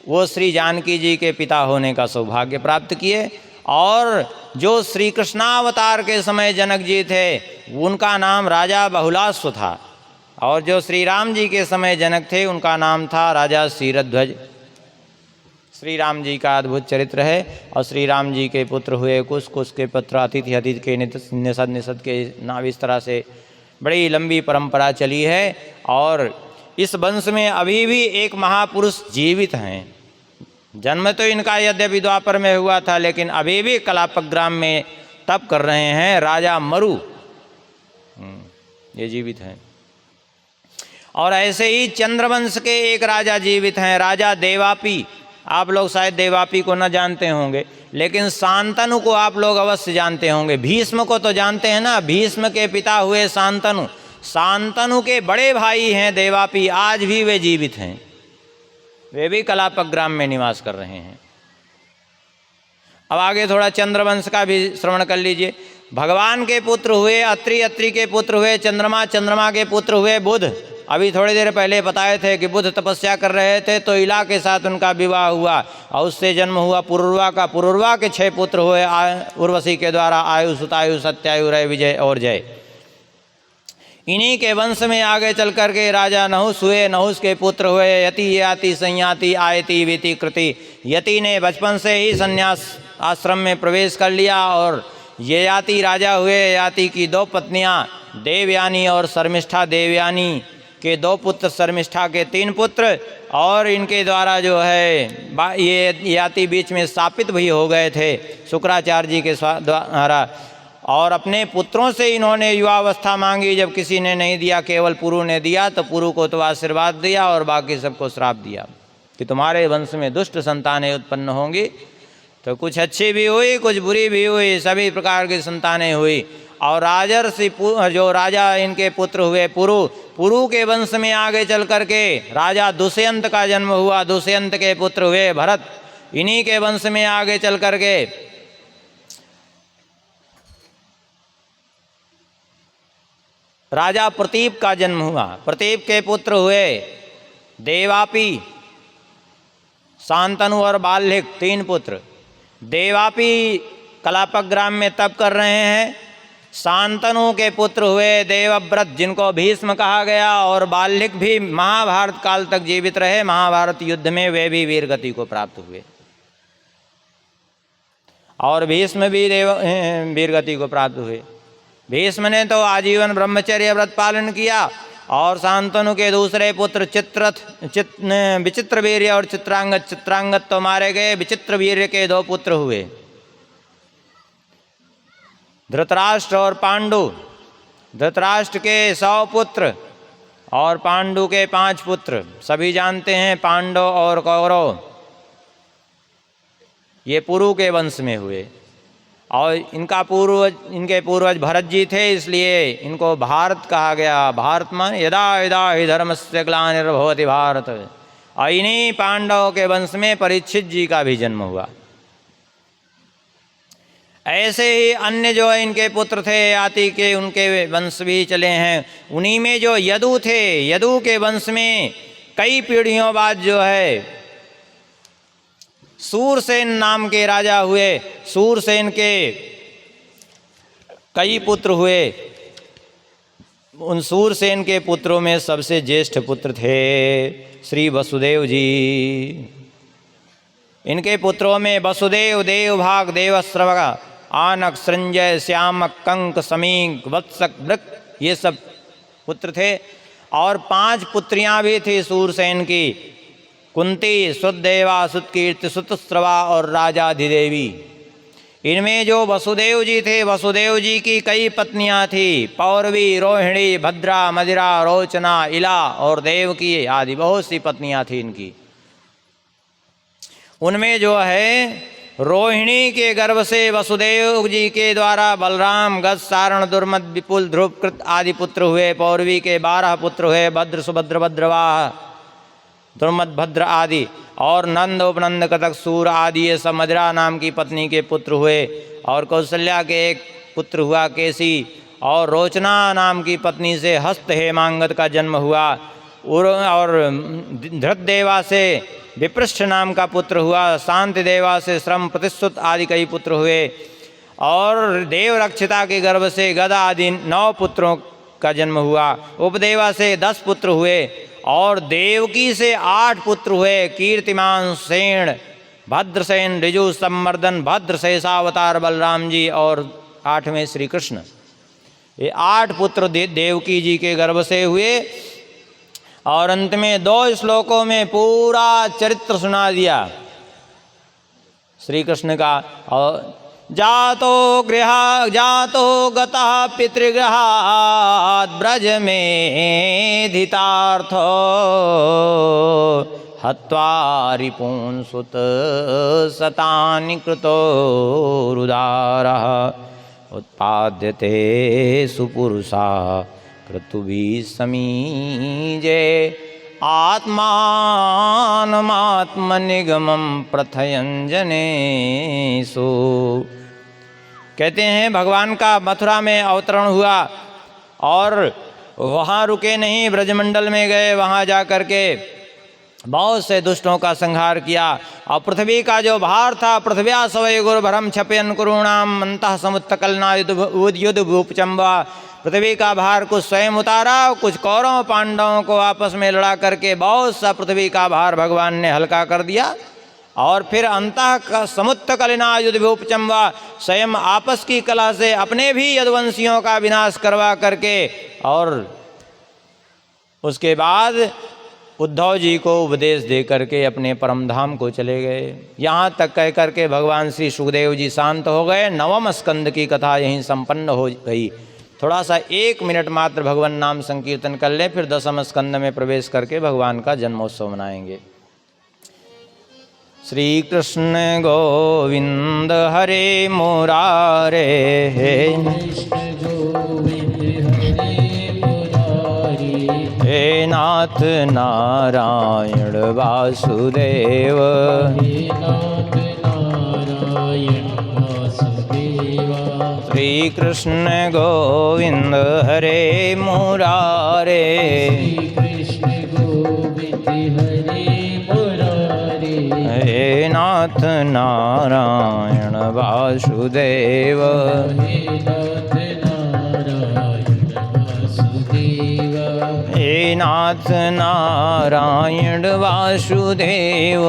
वो श्री जानकी जी के पिता होने का सौभाग्य प्राप्त किए, और जो श्री कृष्णावतार के समय जनक जी थे उनका नाम राजा बहुलाश्व था, और जो श्री राम जी के समय जनक थे उनका नाम था राजा सीरध्वज। श्री राम जी का अद्भुत चरित्र है, और श्री राम जी के पुत्र हुए कुश, कुश के पुत्र अतिथि, अतिथि के निषद, निषद के नाम। इस तरह से बड़ी लंबी परंपरा चली है, और इस वंश में अभी भी एक महापुरुष जीवित हैं। जन्म तो इनका यद्यपि द्वापर में हुआ था, लेकिन अभी भी कलापक ग्राम में तप कर रहे हैं, राजा मरु, ये जीवित हैं। और ऐसे ही चंद्रवंश के एक राजा जीवित हैं, राजा देवापी। आप लोग शायद देवापी को न जानते होंगे, लेकिन शांतनु को आप लोग अवश्य जानते होंगे। भीष्म को तो जानते हैं ना, भीष्म के पिता हुए शांतनु, शांतनु के बड़े भाई हैं देवापी, आज भी वे जीवित हैं, वे भी कलापक ग्राम में निवास कर रहे हैं। अब आगे थोड़ा चंद्रवंश का भी श्रवण कर लीजिए। भगवान के पुत्र हुए अत्रि, अत्रि के पुत्र हुए चंद्रमा, चंद्रमा के पुत्र हुए बुध। अभी थोड़ी देर पहले बताए थे कि बुध तपस्या कर रहे थे तो इला के साथ उनका विवाह हुआ, और उससे जन्म हुआ पुरुरवा का। पुरुरवा के 6 पुत्र हुए उर्वशी के द्वारा, आयु, सुतायु, सत्यायु, रय, विजय और जय। इन्हीं के वंश में आगे चल कर के राजा नहुस हुए। नहुस के पुत्र हुए यति, याति, संयाति, आयति, वीति, कृति। यति ने बचपन से ही संन्यास आश्रम में प्रवेश कर लिया, और ययाति राजा हुए। ययाति की 2 पत्नियां देवयानी और शर्मिष्ठा देवयानी के 2 पुत्र, शर्मिष्ठा के 3 पुत्र, और इनके द्वारा जो है ये याति बीच में स्थापित भी हो गए थे शुक्राचार्य जी के द्वारा। और अपने पुत्रों से इन्होंने युवावस्था मांगी, जब किसी ने नहीं दिया, केवल पुरु ने दिया, तो पुरु को तो आशीर्वाद दिया और बाकी सबको श्राप दिया कि तुम्हारे वंश में दुष्ट संतानें उत्पन्न होंगी। तो कुछ अच्छी भी हुई, कुछ बुरी भी हुई, सभी प्रकार की संतानें हुई। और राजर्षि जो राजा इनके पुत्र हुए पुरु के वंश में आगे चल करके राजा दुष्यंत का जन्म हुआ। दुष्यंत के पुत्र हुए भरत, इन्हीं के वंश में आगे चल करके राजा प्रतीप का जन्म हुआ। प्रतीप के पुत्र हुए देवापी, शांतनु और बाल्हिक, 3 पुत्र। देवापी कलापक ग्राम में तप कर रहे हैं। शांतनु के पुत्र हुए देवव्रत, जिनको भीष्म कहा गया, और बाल्हिक भी महाभारत काल तक जीवित रहे। महाभारत युद्ध में वे भी वीर गति को प्राप्त हुए, और भीष्म भी वीर गति को प्राप्त हुए। भीष्म ने तो आजीवन ब्रह्मचर्य व्रत पालन किया, और शांतनु के दूसरे पुत्र विचित्र वीर्य और चित्रांगत तो मारे गए। विचित्र वीर्य के 2 पुत्र हुए, धृतराष्ट्र और पांडु। धृतराष्ट्र के 100 पुत्र और पांडु के 5 पुत्र। सभी जानते हैं पांडव और कौरव ये पुरु के वंश में हुए, और इनके पूर्वज भरत जी थे, इसलिए इनको भारत कहा गया। भारत मान यदा यदा हि धर्मस्य ग्लानिर्भवति भारत। और इन्हीं पांडवों के वंश में परीक्षित जी का भी जन्म हुआ। ऐसे ही अन्य जो इनके पुत्र थे याति के, उनके वंश भी चले हैं। उन्हीं में जो यदु थे, यदु के वंश में कई पीढ़ियों बाद जो है सूरसेन नाम के राजा हुए। सूरसेन के कई पुत्र हुए। उन सूरसेन के पुत्रों में सबसे ज्येष्ठ पुत्र थे श्री वसुदेव जी। इनके पुत्रों में वसुदेव, देवभाग, देवश्रवग, आनक, संजय, श्यामक, कंक, समीक, वत्सक, वृक, ये सब पुत्र थे। और 5 पुत्रियां भी थी सूरसेन की, कुंती, सुतदेवा, सुतकीर्ति, सुतस्रवा और राजाधिदेवी। इनमें जो वसुदेव जी थे, वसुदेव जी की कई पत्नियां थी, पौरवी, रोहिणी, भद्रा, मदिरा, रोचना, इला और देवकी आदि बहुत सी पत्नियां थी इनकी। उनमें जो है रोहिणी के गर्भ से वसुदेव जी के द्वारा बलराम, गज, सारण, दुर्मद, विपुल, ध्रुवकृत आदि पुत्र हुए। पौरवी के 12 पुत्र हुए, भद्र, सुभद्र, भद्रवाह, दुर्मद, भद्र आदि। और नंद, उपनंद, कतक, सूर आदि ये सब मदिरा नाम की पत्नी के पुत्र हुए। और कौशल्या के एक पुत्र हुआ केसी। और रोचना नाम की पत्नी से हस्त हेमांगद का जन्म हुआ। और धृतदेवा से विपृष्ठ नाम का पुत्र हुआ। शांति देवा से श्रम, प्रतिश्रुत आदि कई पुत्र हुए। और देवरक्षिता के गर्भ से गदा आदि 9 पुत्रों का जन्म हुआ। उपदेवा से 10 पुत्र हुए। और देवकी से 8 पुत्र हुए, कीर्तिमान, सेन, भद्रसेन, ऋजु, संवर्धन, भद्र, शेषावतार बलराम जी और 8वें श्री कृष्ण। ये 8 पुत्र देवकी जी के गर्भ से हुए। और अंत में 2 श्लोकों में पूरा चरित्र सुना दिया श्री कृष्ण का। और जातो गतः पितृगृहात् ब्रज में धितार्थो हत्वा रिपून् सुत शतानि कृतोरुदारः उत्पाद्यते सुपुरुषा क्रतुभिः समीजे आत्मानमात्मनिगमं प्रथयंजनेषु। कहते हैं भगवान का मथुरा में अवतरण हुआ और वहाँ रुके नहीं, ब्रजमंडल में गए। वहाँ जा कर के बहुत से दुष्टों का संहार किया। और पृथ्वी का जो भार था, पृथ्व्या सवै गुरुभरम क्षपयन कुरूणाम अंतः समुत्तकलना युद्ध भूपचम्बा। पृथ्वी का भार कुछ स्वयं उतारा, कुछ कौरव पांडवों को आपस में लड़ा करके बहुत सा पृथ्वी का भार भगवान ने हल्का कर दिया। और फिर अंतः समुत्तकलना युद्ध भूपचम्बा, स्वयं आपस की कला से अपने भी यदुवंशियों का विनाश करवा करके और उसके बाद उद्धव जी को उपदेश दे करके अपने परम धाम को चले गए। यहाँ तक कह करके भगवान श्री सुखदेव जी शांत हो गए। नवम स्कंद की कथा यहीं संपन्न हो गई। थोड़ा सा 1 मिनट मात्र भगवान नाम संकीर्तन कर लें, फिर 10वें स्कंद में प्रवेश करके भगवान का जन्मोत्सव मनाएंगे। श्री कृष्ण गोविंद हरे मुरारे, कृष्ण गोविंद हरे मुरारी, हे नाथ नारायण वासुदेव, हे नाथ नारायण वासुदेवा। श्री कृष्ण गोविंद हरे मुरारे, श्री कृष्ण गोविंद हरे मुरारी, हे नाथ नारायण वासुदेव, हे नाथ नारायण वासुदेवा। हे नाथ नारायण वासुदेव,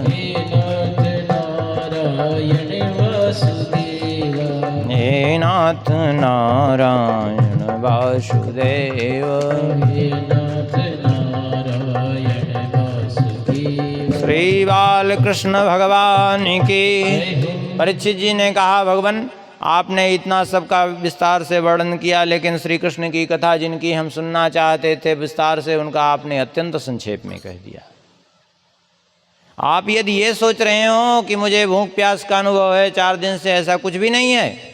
हे नाथ नारायण वासुदेवा। हे नाथ नारायण वासुदेव। हे नाथ नारायण वासुदेवा। श्री बालकृष्ण भगवान की। परीक्षित जी ने कहा, भगवान आपने इतना सबका विस्तार से वर्णन किया, लेकिन श्री कृष्ण की कथा जिनकी हम सुनना चाहते थे विस्तार से, उनका आपने अत्यंत संक्षेप में कह दिया। आप यदि ये सोच रहे हो कि मुझे भूख प्यास का अनुभव है 4 दिन से, ऐसा कुछ भी नहीं है।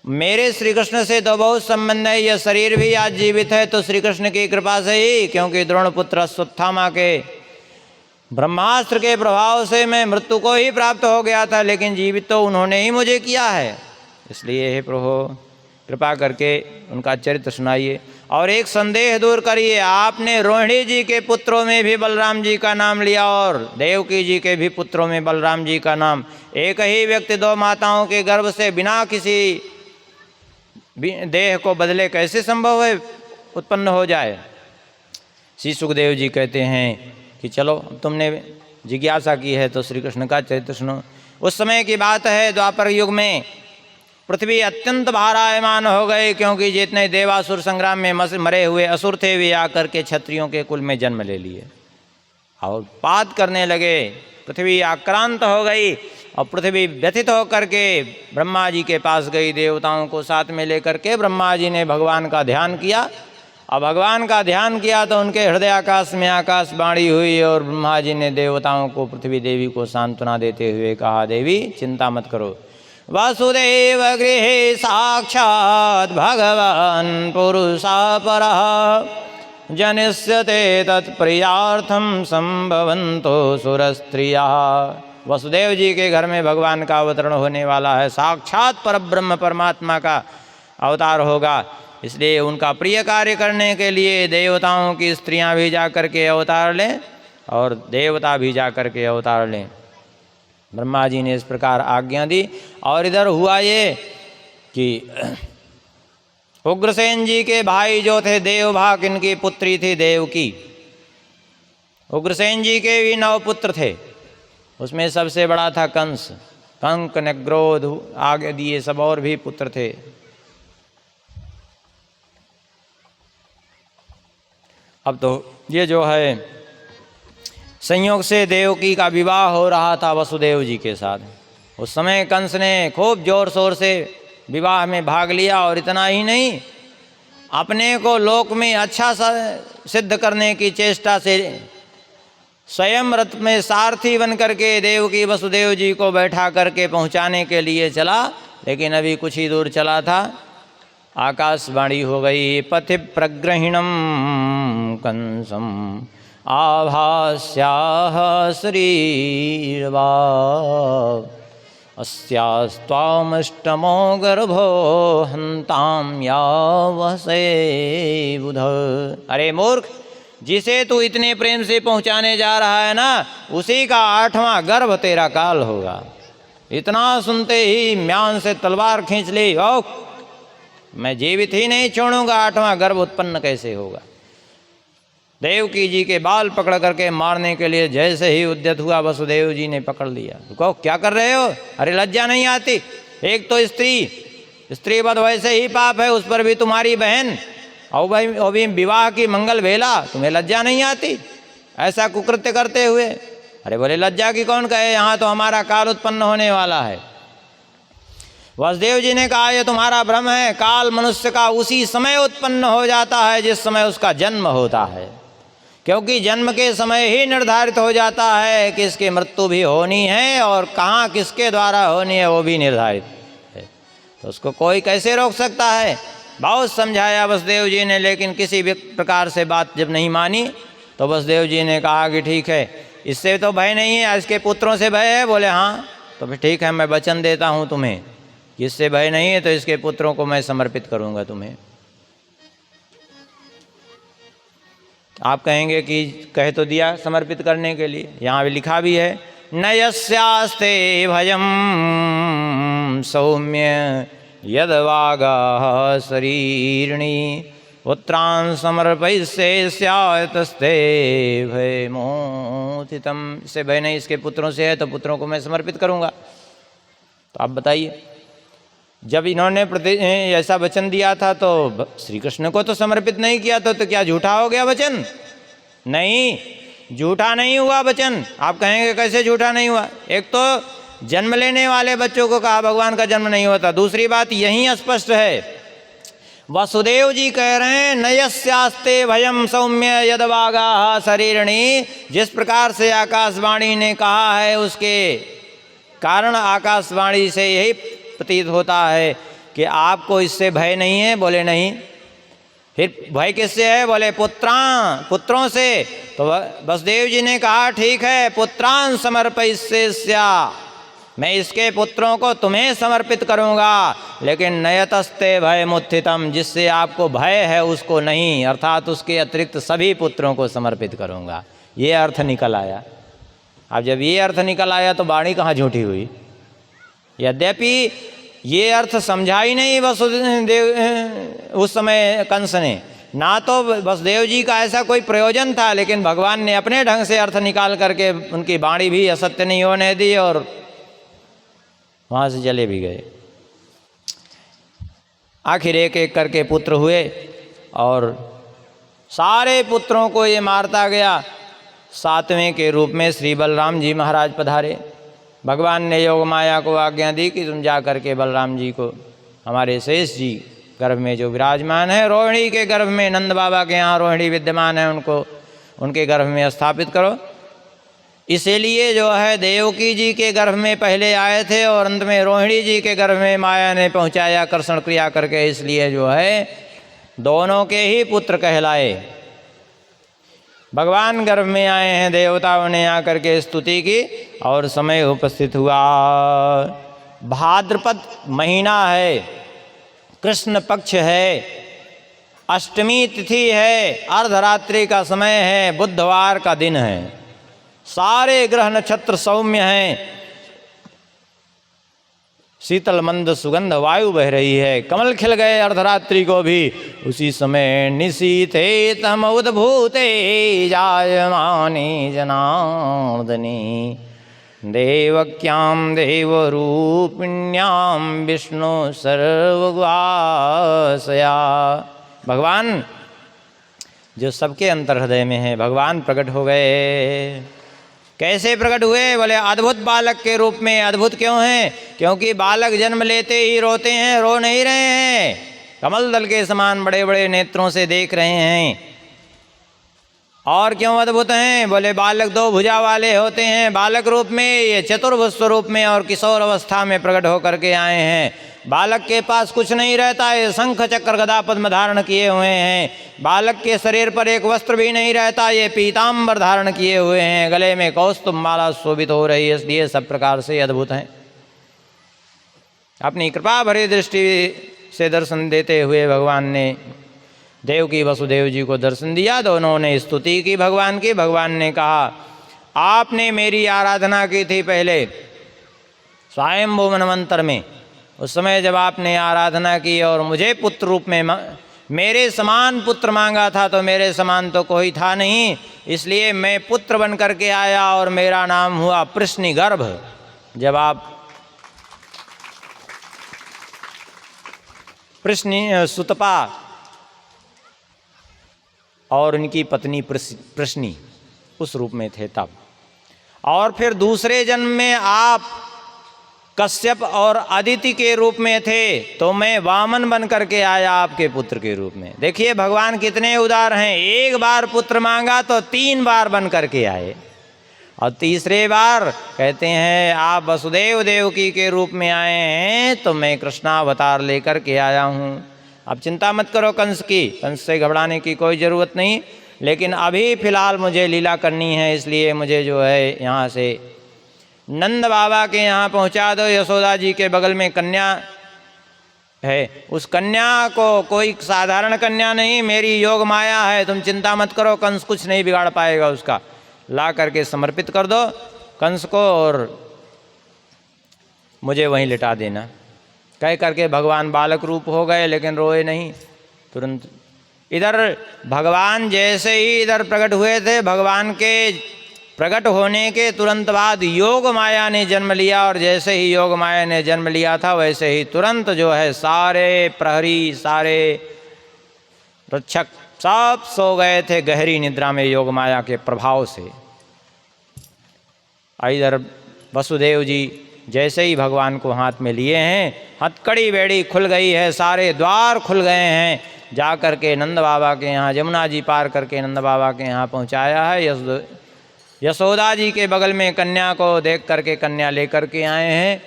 मेरे श्री कृष्ण से तो बहुत संबंध है। यह शरीर भी आज जीवित है तो श्री कृष्ण की कृपा से ही, क्योंकि द्रोणपुत्र अश्वत्थामा के ब्रह्मास्त्र के प्रभाव से मैं मृत्यु को ही प्राप्त हो गया था, लेकिन जीवित तो उन्होंने ही मुझे किया है। इसलिए हे प्रभु कृपा करके उनका चरित्र सुनाइए और एक संदेह दूर करिए। आपने रोहिणी जी के पुत्रों में भी बलराम जी का नाम लिया और देवकी जी के भी पुत्रों में बलराम जी का नाम। एक ही व्यक्ति 2 माताओं के गर्भ से बिना किसी देह को बदले कैसे संभव है उत्पन्न हो जाए। श्री सुखदेव जी कहते हैं कि चलो तुमने जिज्ञासा की है तो श्री कृष्ण का चरित्र सुनो। उस समय की बात है, द्वापर युग में पृथ्वी अत्यंत भारायमान हो गई, क्योंकि जितने देवासुर संग्राम में मरे हुए असुर थे वे आकर के क्षत्रियों के कुल में जन्म ले लिए और पात करने लगे। पृथ्वी आक्रांत हो गई और पृथ्वी व्यथित होकर के ब्रह्मा जी के पास गई। देवताओं को साथ में लेकर के ब्रह्मा जी ने भगवान का ध्यान किया और भगवान का ध्यान किया तो उनके हृदय आकाश में आकाशवाणी हुई और ब्रह्मा जी ने देवताओं को, पृथ्वी देवी को सांत्वना देते हुए कहा, देवी चिंता मत करो, वासुदेव गृहे साक्षात् भगवान पुरुषा परः, जनिष्यते तत्प्रियार्थम संभवन्तो सुरस्त्रिया। वसुदेव जी के घर में भगवान का अवतरण होने वाला है, साक्षात परब्रह्म परमात्मा का अवतार होगा। इसलिए उनका प्रिय कार्य करने के लिए देवताओं की स्त्रियां भी जा कर के अवतार लें और देवता भी जा कर के अवतार लें। ब्रह्मा जी ने इस प्रकार आज्ञा दी। और इधर हुआ ये कि उग्रसेन जी के भाई जो थे देवभाग, इनकी पुत्री थी देवकी। उग्रसेन जी के भी 9 पुत्र थे, उसमें सबसे बड़ा था कंस। कंक, नग्रोध आगे दिए सब और भी पुत्र थे। अब तो ये जो है संयोग से देवकी का विवाह हो रहा था वसुदेव जी के साथ। उस समय कंस ने खूब जोर शोर से विवाह में भाग लिया और इतना ही नहीं, अपने को लोक में अच्छा सिद्ध करने की चेष्टा से स्वयं रथ में सारथी बन करके देवकी वसुदेव जी को बैठा करके पहुंचाने के लिए चला। लेकिन अभी कुछ ही दूर चला था, आकाशवाणी हो गई, पथि प्रग्रहिणम कंसम आभास्याः शरीरवा अस्यास्त्वामष्टमो गर्भो हन्तां यावसे बुध। अरे मूर्ख, जिसे तू इतने प्रेम से पहुंचाने जा रहा है ना, उसी का 8वां गर्भ तेरा काल होगा। इतना सुनते ही म्यान से तलवार खींच ली, ओ मैं जीवित ही नहीं छोड़ूंगा, 8वां गर्भ उत्पन्न कैसे होगा। देवकी जी के बाल पकड़ करके मारने के लिए जैसे ही उद्यत हुआ, वसुदेव जी ने पकड़ लिया। कहो क्या कर रहे हो, अरे लज्जा नहीं आती? एक तो स्त्री वध वैसे ही पाप है, उस पर भी तुम्हारी बहन, और भाई अभी विवाह की मंगल बेला, तुम्हें लज्जा नहीं आती ऐसा कुकृत्य करते हुए? अरे बोले लज्जा की कौन कहे, यहाँ तो हमारा काल उत्पन्न होने वाला है। वसुदेव जी ने कहा ये तुम्हारा भ्रम है, काल मनुष्य का उसी समय उत्पन्न हो जाता है जिस समय उसका जन्म होता है, क्योंकि जन्म के समय ही निर्धारित हो जाता है कि इसकी मृत्यु भी होनी है और कहाँ किसके द्वारा होनी है वो भी निर्धारित है। तो उसको कोई कैसे रोक सकता है? बहुत समझाया वसुदेव जी ने, लेकिन किसी भी प्रकार से बात जब नहीं मानी तो वसुदेव जी ने कहा कि ठीक है, इससे तो भय नहीं है, इसके पुत्रों से भय है। बोले हाँ, तो फिर ठीक है, मैं वचन देता हूँ तुम्हें, इससे भय नहीं है तो इसके पुत्रों को मैं समर्पित करूँगा तुम्हें। आप कहेंगे कि कह तो दिया समर्पित करने के लिए, यहाँ भी लिखा भी है, न यस्यास्ते भयम सौम्य यद वागा शरीरणी पुत्रान् समर्पयिष्ये स्यातस्ते भय मोहितम। इससे भय नहीं, इसके पुत्रों से है तो पुत्रों को मैं समर्पित करूँगा। तो आप बताइए, जब इन्होंने ऐसा वचन दिया था तो श्री कृष्ण को तो समर्पित नहीं किया, तो क्या झूठा हो गया वचन? नहीं, झूठा नहीं हुआ वचन। आप कहेंगे कैसे झूठा नहीं हुआ? एक तो जन्म लेने वाले बच्चों को कहा भगवान का जन्म नहीं होता, दूसरी बात यहीं स्पष्ट है, वसुदेव जी कह रहे हैं नयस्यास्ते भयम सौम्य यदवागा शरीरणी। जिस प्रकार से आकाशवाणी ने कहा है उसके कारण आकाशवाणी से यही प्रतीत होता है कि आपको इससे भय नहीं है। बोले नहीं, फिर भय किससे है? बोले पुत्रों से। तो वसुदेव जी ने कहा ठीक है, पुत्रान् समर्पयिष्ये, मैं इसके पुत्रों को तुम्हें समर्पित करूंगा, लेकिन नयतस्ते भय मुत्थितम, जिससे आपको भय है उसको नहीं, अर्थात उसके अतिरिक्त सभी पुत्रों को समर्पित करूंगा। ये अर्थ निकल आया। अब जब ये अर्थ निकल आया तो वाणी कहाँ झूठी हुई? यद्यपि ये अर्थ समझा ही नहीं वसुदेव उस समय कंस ने, ना तो वसुदेव जी का ऐसा कोई प्रयोजन था, लेकिन भगवान ने अपने ढंग से अर्थ निकाल करके उनकी वाणी भी असत्य नहीं होने दी और वहाँ से चले भी गए। आखिर एक एक करके पुत्र हुए और सारे पुत्रों को ये मारता गया। 7वें के रूप में श्री बलराम जी महाराज पधारे। भगवान ने योग माया को आज्ञा दी कि तुम जा करके बलराम जी को हमारे शेष जी गर्भ में जो विराजमान है, रोहिणी के गर्भ में, नंद बाबा के यहाँ रोहिणी विद्यमान है, उनको उनके गर्भ में स्थापित करो। इसीलिए जो है देवकी जी के गर्भ में पहले आए थे और अंत में रोहिणी जी के गर्भ में माया ने पहुँचाया कर्षण क्रिया करके, इसलिए जो है दोनों के ही पुत्र कहलाए। भगवान गर्भ में आए हैं, देवताओं ने आकर के स्तुति की और समय उपस्थित हुआ। भाद्रपद महीना है, कृष्ण पक्ष है, अष्टमी तिथि है, अर्धरात्रि का समय है, बुधवार का दिन है, सारे ग्रह नक्षत्र सौम्य हैं, शीतल मंद सुगंध वायु बह रही है, कमल खिल गए अर्धरात्रि को भी। उसी समय निशीथे तम उद्भूते जायमाने जनार्दनी देवक्याम देवरूपिण्याम विष्णु सर्ववासया। भगवान जो सबके अंतर हृदय में है, भगवान प्रकट हो गए। कैसे प्रकट हुए? बोले अद्भुत बालक के रूप में। अद्भुत क्यों हैं? क्योंकि बालक जन्म लेते ही रोते हैं, रो नहीं रहे हैं, कमल दल के समान बड़े बड़े नेत्रों से देख रहे हैं। और क्यों अद्भुत हैं? बोले बालक 2 भुजा वाले होते हैं बालक रूप में, ये चतुर्भुज स्वरूप में और किशोर अवस्था में प्रकट होकर के आए हैं। बालक के पास कुछ नहीं रहता है, शंख चक्र गदा पद्म धारण किए हुए हैं। बालक के शरीर पर एक वस्त्र भी नहीं रहता, ये पीताम्बर धारण किए हुए हैं, गले में कौस्तुभ माला शोभित हो रही है, इसलिए सब प्रकार से अद्भुत हैं। अपनी कृपा भरी दृष्टि से दर्शन देते हुए भगवान ने देवकी वसुदेव जी को दर्शन दिया। दोनों ने स्तुति की भगवान की। भगवान ने कहा आपने मेरी आराधना की थी पहले स्वयंभू मनवंतर में, उस समय जब आपने आराधना की और मुझे पुत्र रूप में मेरे समान पुत्र मांगा था, तो मेरे समान तो कोई था नहीं, इसलिए मैं पुत्र बन करके आया और मेरा नाम हुआ प्रश्निगर्भ। जब आप प्रश्नि सुतपा और उनकी पत्नी प्रश्नी उस रूप में थे तब। और फिर दूसरे जन्म में आप कश्यप और अदिति के रूप में थे, तो मैं वामन बन करके आया आपके पुत्र के रूप में। देखिए भगवान कितने उदार हैं, एक बार पुत्र मांगा तो 3 बार बन करके आए, और तीसरे बार कहते हैं आप वसुदेव देवकी के रूप में आए हैं, तो मैं कृष्णावतार लेकर के आया हूँ। अब चिंता मत करो कंस की, कंस से घबराने की कोई ज़रूरत नहीं, लेकिन अभी फ़िलहाल मुझे लीला करनी है, इसलिए मुझे जो है यहाँ से नंद बाबा के यहाँ पहुँचा दो। यशोदा जी के बगल में कन्या है, उस कन्या को, कोई साधारण कन्या नहीं, मेरी योग माया है, तुम चिंता मत करो, कंस कुछ नहीं बिगाड़ पाएगा उसका। ला करके समर्पित कर दो कंस को और मुझे वहीं लिटा देना। कह करके भगवान बालक रूप हो गए, लेकिन रोए नहीं तुरंत। इधर भगवान जैसे ही इधर प्रकट हुए थे, भगवान के प्रकट होने के तुरंत बाद योग माया ने जन्म लिया, और जैसे ही योग माया ने जन्म लिया था वैसे ही तुरंत जो है सारे प्रहरी, सारे रक्षक सब सो गए थे गहरी निद्रा में योग माया के प्रभाव से। इधर वसुदेव जी जैसे ही भगवान को हाथ में लिए हैं, हथकड़ी बेड़ी खुल गई है, सारे द्वार खुल गए हैं, जा कर के नंद बाबा के यहाँ, जमुना जी पार करके नंद बाबा के यहाँ पहुँचाया है। यशोदा जी के बगल में कन्या को देख करके कन्या लेकर के आए हैं,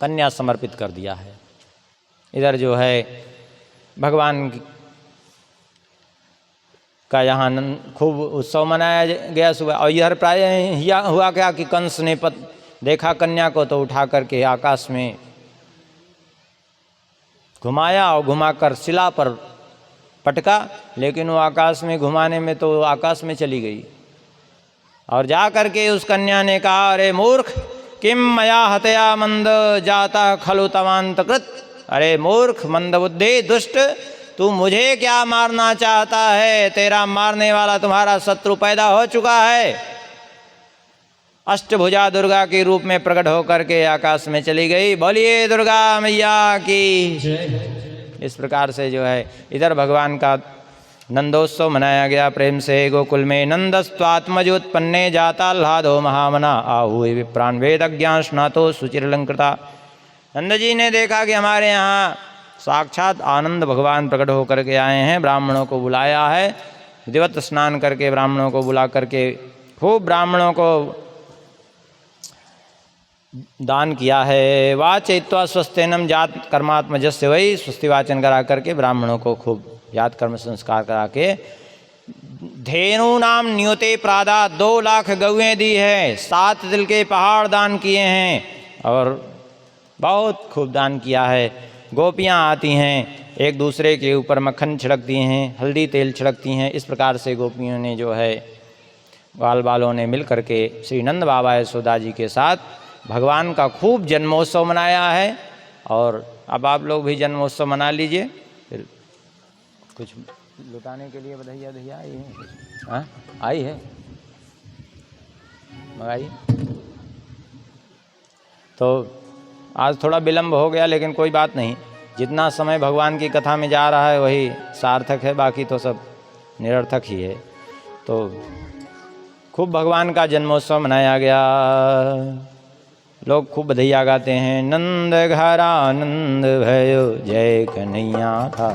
कन्या समर्पित कर दिया है। इधर जो है भगवान का यहाँ खूब उत्सव मनाया गया सुबह। और इधर प्राय हुआ क्या कि कंस ने देखा कन्या को तो उठा करके आकाश में घुमाया, और घुमाकर शिला पर पटका, लेकिन वो आकाश में घुमाने में तो आकाश में चली गई। और जा करके उस कन्या ने कहा, अरे मूर्ख, किम मया हतया मंद जाता खलु तवांतकृत। अरे मूर्ख, मंदबुद्धि, दुष्ट, तू मुझे क्या मारना चाहता है? तेरा मारने वाला तुम्हारा शत्रु पैदा हो चुका है। अष्टभुजा दुर्गा के रूप में प्रकट होकर के आकाश में चली गई। बोलिए दुर्गा मैया की। इस प्रकार से जो है इधर भगवान का नंदोत्सव मनाया गया प्रेम से। गोकुल में नंदस्त्वात्मजोत्पन्ने जाताल्हादो महामना आहूय विप्रान वेदज्ञान स्नातो सुचिरलंकृता। नंद जी ने देखा कि हमारे यहाँ साक्षात आनंद भगवान प्रकट होकर के आए हैं, ब्राह्मणों को बुलाया है, विधिवत स्नान करके ब्राह्मणों को बुला करके खूब ब्राह्मणों को दान किया है। वाचयित्वा स्वस्तेनम जात कर्मात्मजस्य वही, स्वस्ति वाचन करा करके ब्राह्मणों को खूब याद कर्म संस्कार करा के धेनु नाम न्योते प्रादा 2 लाख गौएं दी है, 7 दिल के पहाड़ दान किए हैं, और बहुत खूब दान किया है। गोपियाँ आती हैं, एक दूसरे के ऊपर मक्खन छिड़कती हैं, हल्दी तेल छिड़कती हैं। इस प्रकार से गोपियों ने जो है बाल बालों ने मिल करके श्री नंद बाबा यशोदा जी के साथ भगवान का खूब जन्मोत्सव मनाया है। और अब आप लोग भी जन्मोत्सव मना लीजिए। फिर कुछ लुटाने के लिए बधाइयाँ दहिया आई है? हाँ आई है, मंगाई। तो आज थोड़ा विलम्ब हो गया, लेकिन कोई बात नहीं, जितना समय भगवान की कथा में जा रहा है वही सार्थक है, बाकी तो सब निरर्थक ही है। तो खूब भगवान का जन्मोत्सव मनाया गया, लोग खूब बधाइयाँ गाते हैं। नंद घर आनंद भयो जय कन्हैया था,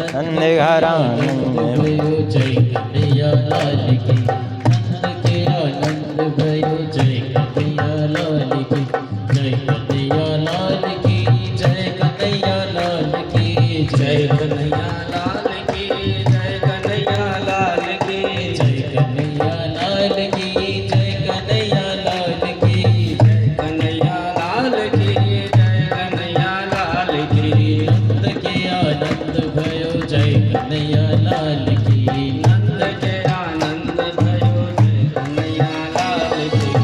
नंद घर आनंद भयो जय कन्हैया लाल की, नंद के आनंद भयो जय कन्हैया लाल की, जय कन्हैया लाल की, जय कन्हैया लाल की, जय कन्हैया लाल की, जय कन्हैया लाल की, जय कन्हैया लाल की, जय कन्हैया लाल की, जय कन्हैया लाल की, जय कन्हैया लाल की। नंद के आनंद भयो जय कन्हैया लाल की, नंद के आनंद भयो जय कन्हैया लाल की।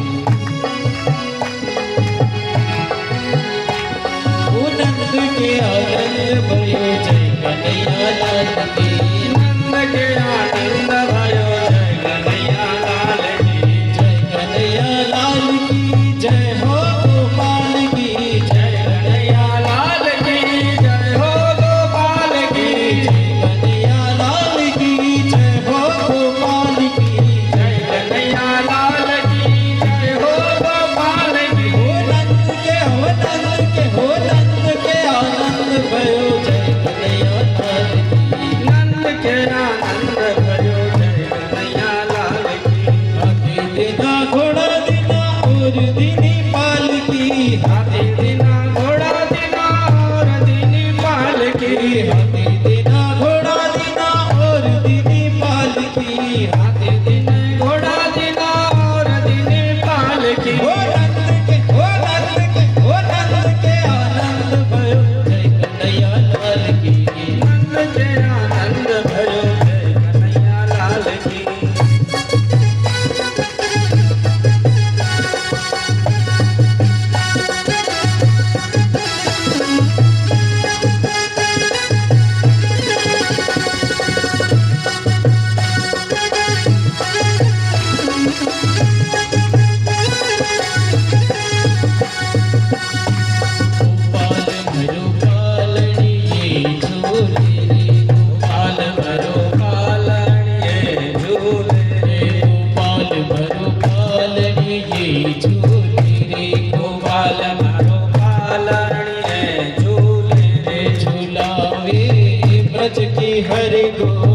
नंद के आनंद भयो जय कन्हैया लाल की, नंद के आनंद भयो जय कन्हैया लाल की, जय कन्हैया लाल की, जय हो गोपाल की, जय कन्हैया लाल की, जय हो गोपाल की, जय कन्हैया की हाथी दीना घोड़ा दीना और दीनी पालकी हाथी दीना घोड़ा दीना और दीनी पालकी ओ नंद के ओ नंद के ओ नंद के आनंद भयो जय कन्हैया लाल की नंद के आनंद भयो जय कन्हैया लाल की गोपाल भरो पालड़िए झूले रे गोपाल भरो पालड़िए झूले गोपाल भरो पालड़िए झूले रे गोपाल भरो पालड़िए झूले झूलावे ब्रज की हरि गो